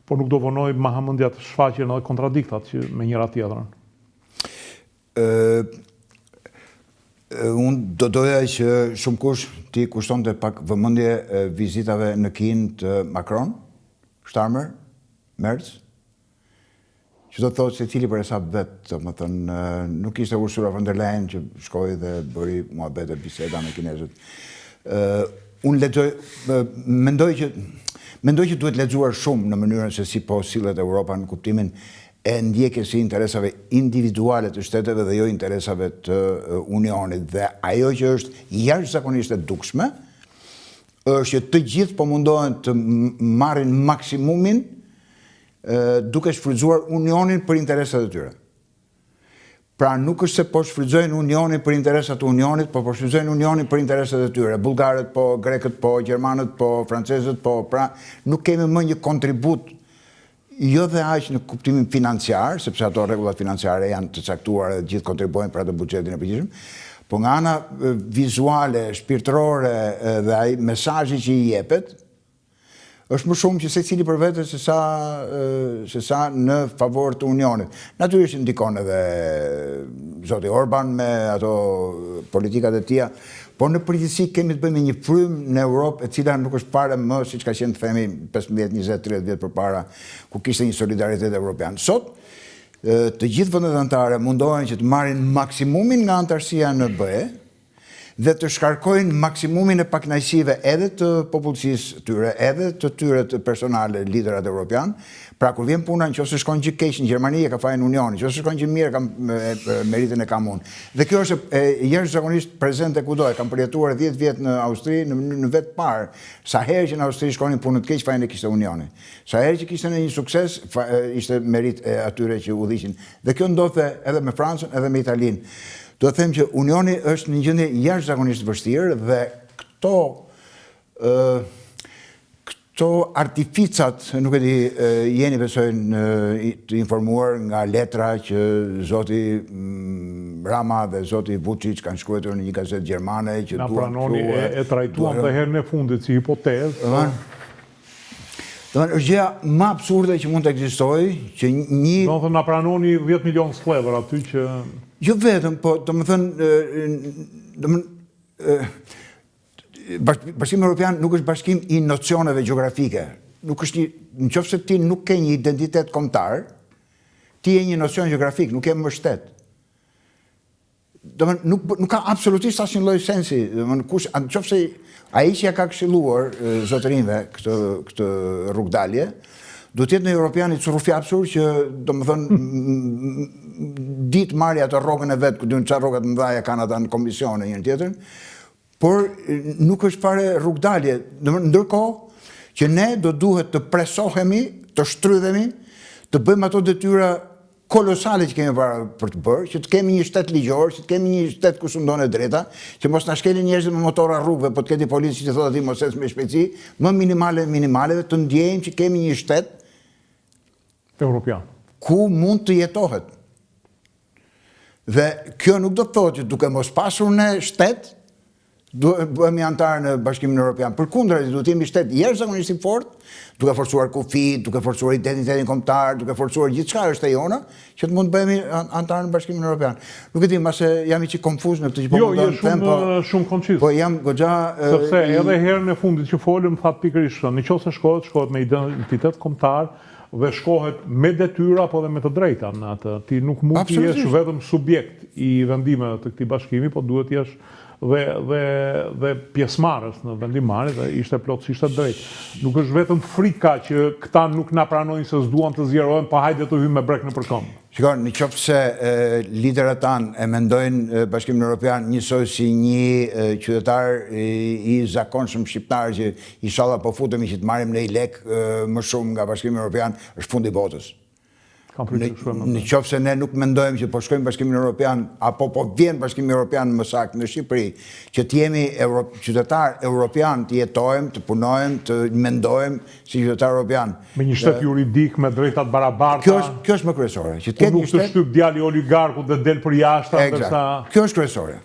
por nuk do vonoj mahamendja të shfaqen edhe kontradiktat me njëra tjetrën. Unë do doja që shumë kush ti kushtonte pak vëmendje vizitave në Kinë të Macron, Starmer, Merz, që do të thotë se cili për hesab vetë, më thënë, nuk ishte Ursula von der Leyen që shkoi dhe bëri muhabete biseda me kinezët. Unë mendoj që duhet lexuar shumë në mënyrën se si po sillet Europa në kuptimin e ndjekjes së interesave individuale të shteteve dhe jo interesave të Unionit. Dhe ajo që është jashtëzakonisht e dukshme është që të gjithë po mundohen të marrin maksimumin duke shfrytzuar Unionin për interesat e tyre. Pra nuk është se po shfrytëzojnë Unionin për interesat e Unionit, po shfrytëzojnë Unionin për interesat e tyre. Bullgarët po, grekët po, gjermanët po, francezët po, pra nuk kemi më një kontribut jo dhe aq në kuptimin financiar, sepse ato rregullat financiare janë të caktuara dhe gjithë kontribuojnë për atë buxhetin e përgjithshëm, po nga ana vizuale, shpirtërore dhe ai mesazhi që i jepet është më shumë që secili për vete se sa në favor të Unionit. Natyrisht ndikon edhe zoti Orban me ato politikat e tija, por në përgjithësi kemi të bëjmë një frym në Europë e cila nuk është parë më siç ka qenë të themi 15, 20, 30 vjet përpara, ku kishte një solidaritet evropian. Sot të gjithë vendet anëtare mundohen që të marrin maksimumin nga anëtarësia në BE dhe të shkarkojnë maksimumin e pakënaqësive edhe të popullsisë tyre, edhe të tyre të personale, liderat evropian. Pra kur vjen puna nëse shkon gjë keq në Gjermani e ka fajin Unioni, nëse shkon gjë mirë ka meritën e ka unë. Dhe kjo është jashtëzakonisht prezente kudo. Kam përjetuar 10 vjet në Austri, në vetë parë, sa herë që në Austri shkonin punën të keq, fajin e kishte Unioni. Sa herë që kishte një sukses, ishte merit e atyre që udhiqin. Dhe kjo ndodhte edhe me Francën, edhe me Italinë. Do të them që Unioni është një gjendje jashtëzakonisht vështirë dhe këto artificat, nuk e di, jeni besojnë të informuar nga letra që zoti Rama dhe zoti Vučić kanë shkruar në një gazetë gjermane që na pranoni e trajtuam të herën e fundit si hipotezë. Është gjëja më absurde që mund të ekzistojë që një... Do të thënë na pranoni 10 milion sklever aty që... Jo vetëm, po do të thënë, Bashkimi Evropian nuk është bashkim I nocioneve gjeografike. Nuk është nëse ti nuk ke një identitet kombëtar, ti je një nocion gjeografik, nuk je më shtet. Nuk ka absolutisht asnjë lloj sensi. Nëse ai që ja ka këshilluar zotërinjve këtë rrugdalje, do të jetë në Europian I currufjapsur që domethënë ditë marrja të rrogën e vet, ku diun çfarë rrogat mëdha kanë ata në komisione njëri tjetrin, por nuk është fare rrugdalje. Ndërkohë që ne do duhet të presohemi, të shtrydhemi, të bëjmë ato detyra kolosale që kemi për të bërë, që të kemi një shtet ligjor, që të kemi një shtet ku sundon e dreta, që mos na shkelin njerëzit me motora rrugëve, po të keti policë që thotë aty mos ecë me shpejtësi, më minimaleve, të ndjejmë që kemi një shtet Europian ku mund të jetohet. Dhe kjo nuk do të thotë që duke mos pasur në shtet, bëhemi antar në Bashkimin Evropian. Përkundër, duhet të jemi shtet jashtëzakonisht I fortë, duke forcuar kufit, duke forcuar identitetin kombëtar, duke forcuar gjithçka është e jona, që të mund të bëhemi antar në Bashkimin Evropian. Nuk e di, mbase jam I çik konfuz në këtë që po mundon të them, shumë koncis. Po jam goxha sepse edhe herën e fundit që folëm tha pikërisht, nëse shkohet me identitet kombëtar dhe shkohet me detyra apo dhe me të drejta në atë. Ti nuk mund të jesh vetëm subjekt I vendimeve të këtij bashkimi, po duhet të jesh dhe pjesëmarrës në vendimmarrje dhe ishte plotësisht e drejtë. Nuk është vetëm frika që këta nuk na pranojnë se s'duan të zgjerohen, pa hajde të hyjmë me brek në përkëmbë. Shikon, nëse liderat tanë e mendojnë Bashkimin Evropian njësoj si një qytetar I zakonshëm shqiptar që inshallah po futemi që të marrim në lek më shumë nga Bashkimi Evropian, është fundi I botës. Nëse ne nuk mendojmë që po shkojmë Bashkimin Evropian apo po vjen Bashkimi Evropian më saktë në Shqipëri, që të jemi qytetar evropian, të jetojmë, të punojmë, të mendojmë si qytetar evropian. Me një shtet juridik me drejtat barabarta. Kjo është më kryesore. Nuk të shtyp djali oligarku dhe del për jashtë, ndërsa kjo është kryesore.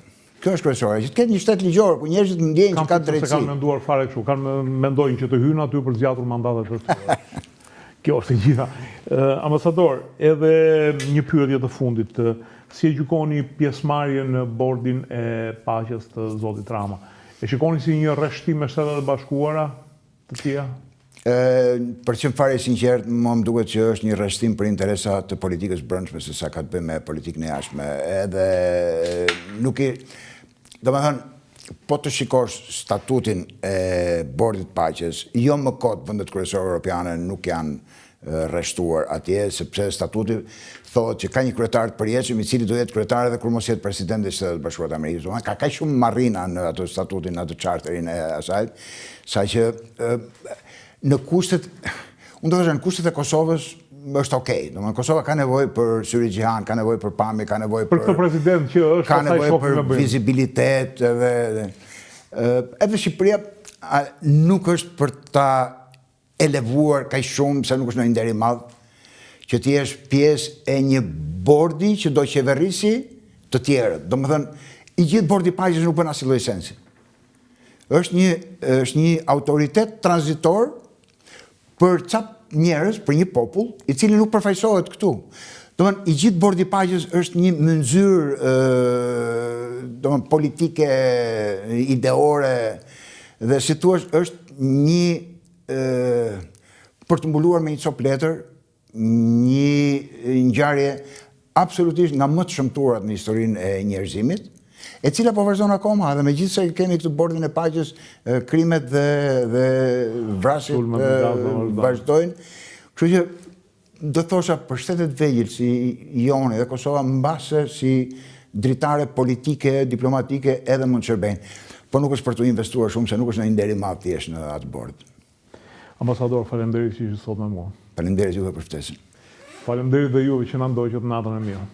Kjo është kryesore, që të ketë një shtet ligjor ku njerëzit ndjejnë që ka drejtësi. Kanë menduar fare kështu, kanë mendojnë që të hyjnë aty për zgjatur mandatet të tyre. Kjo është e gjitha. Ambasador, edhe një pyetje të fundit. Si e gjykoni pjesëmarrjen në bordin e paqes të zotit Rama? E shikoni si një rreshtim me Shtetet e Bashkuara të tjera? Për qenë fare sinqert, më duket që është një rreshtim për interesa të politikës brendshme se sa ka të bëjë me politikën e jashtme. Edhe nuk I... Domethënë, po të shikosh statutin e bordit paqes, jo më kot vendet kryesore europiane nuk janë rreshtuar atje, sepse statuti thotë që ka një kryetar të përjetshëm I cili do jetë kryetar edhe kur mos jetë presidenti I Shtetit Bashkuar të Amerikës. Ka kaq shumë marrina në atë statutin, në atë charterin e asaj, saqë në kushtet, unë do të thënë, në kushtet e Kosovës është okej. Domethënë Kosova ka nevojë për Syri Xhihan, ka nevojë për pamje, ka nevojë për këtë president që është ka nevojë për vizibilitet edhe Shqipëria nuk është për ta elevuar kaq shumë se nuk është në nder I madh që ti jesh pjesë e një bordi që do qeverrisi të tjerët. Domethënë I gjithë bordi I paqes nuk bën asnjë lloj sensi. Është një autoritet tranzitor për ca njerëz, për një popull I cili nuk përfaqësohet këtu. Domethënë I gjithë bordi I paqes është një mënyrë domethënë politike, ideore dhe si thua është një për të mbuluar me një copë letër një ngjarje absolutisht nga më të shëmtuarat në historinë e njerëzimit, e cila po vazhdon akoma, dhe megjithëse kemi këtë bordin e paqes, krimet dhe vrasjet vazhdojnë. Kështu që do thosha për shtetet vegjël si Joni dhe Kosova mbase si dritare politike, diplomatike edhe mund të shërbejnë. Po nuk është për të investuar shumë, se nuk është në nderi madh thjesht në atë bord. Ambasador, faleminderit që ishit sot me mua. Faleminderit juve për ftesën. Faleminderit dhe juve që na ndoqët natën e mirë.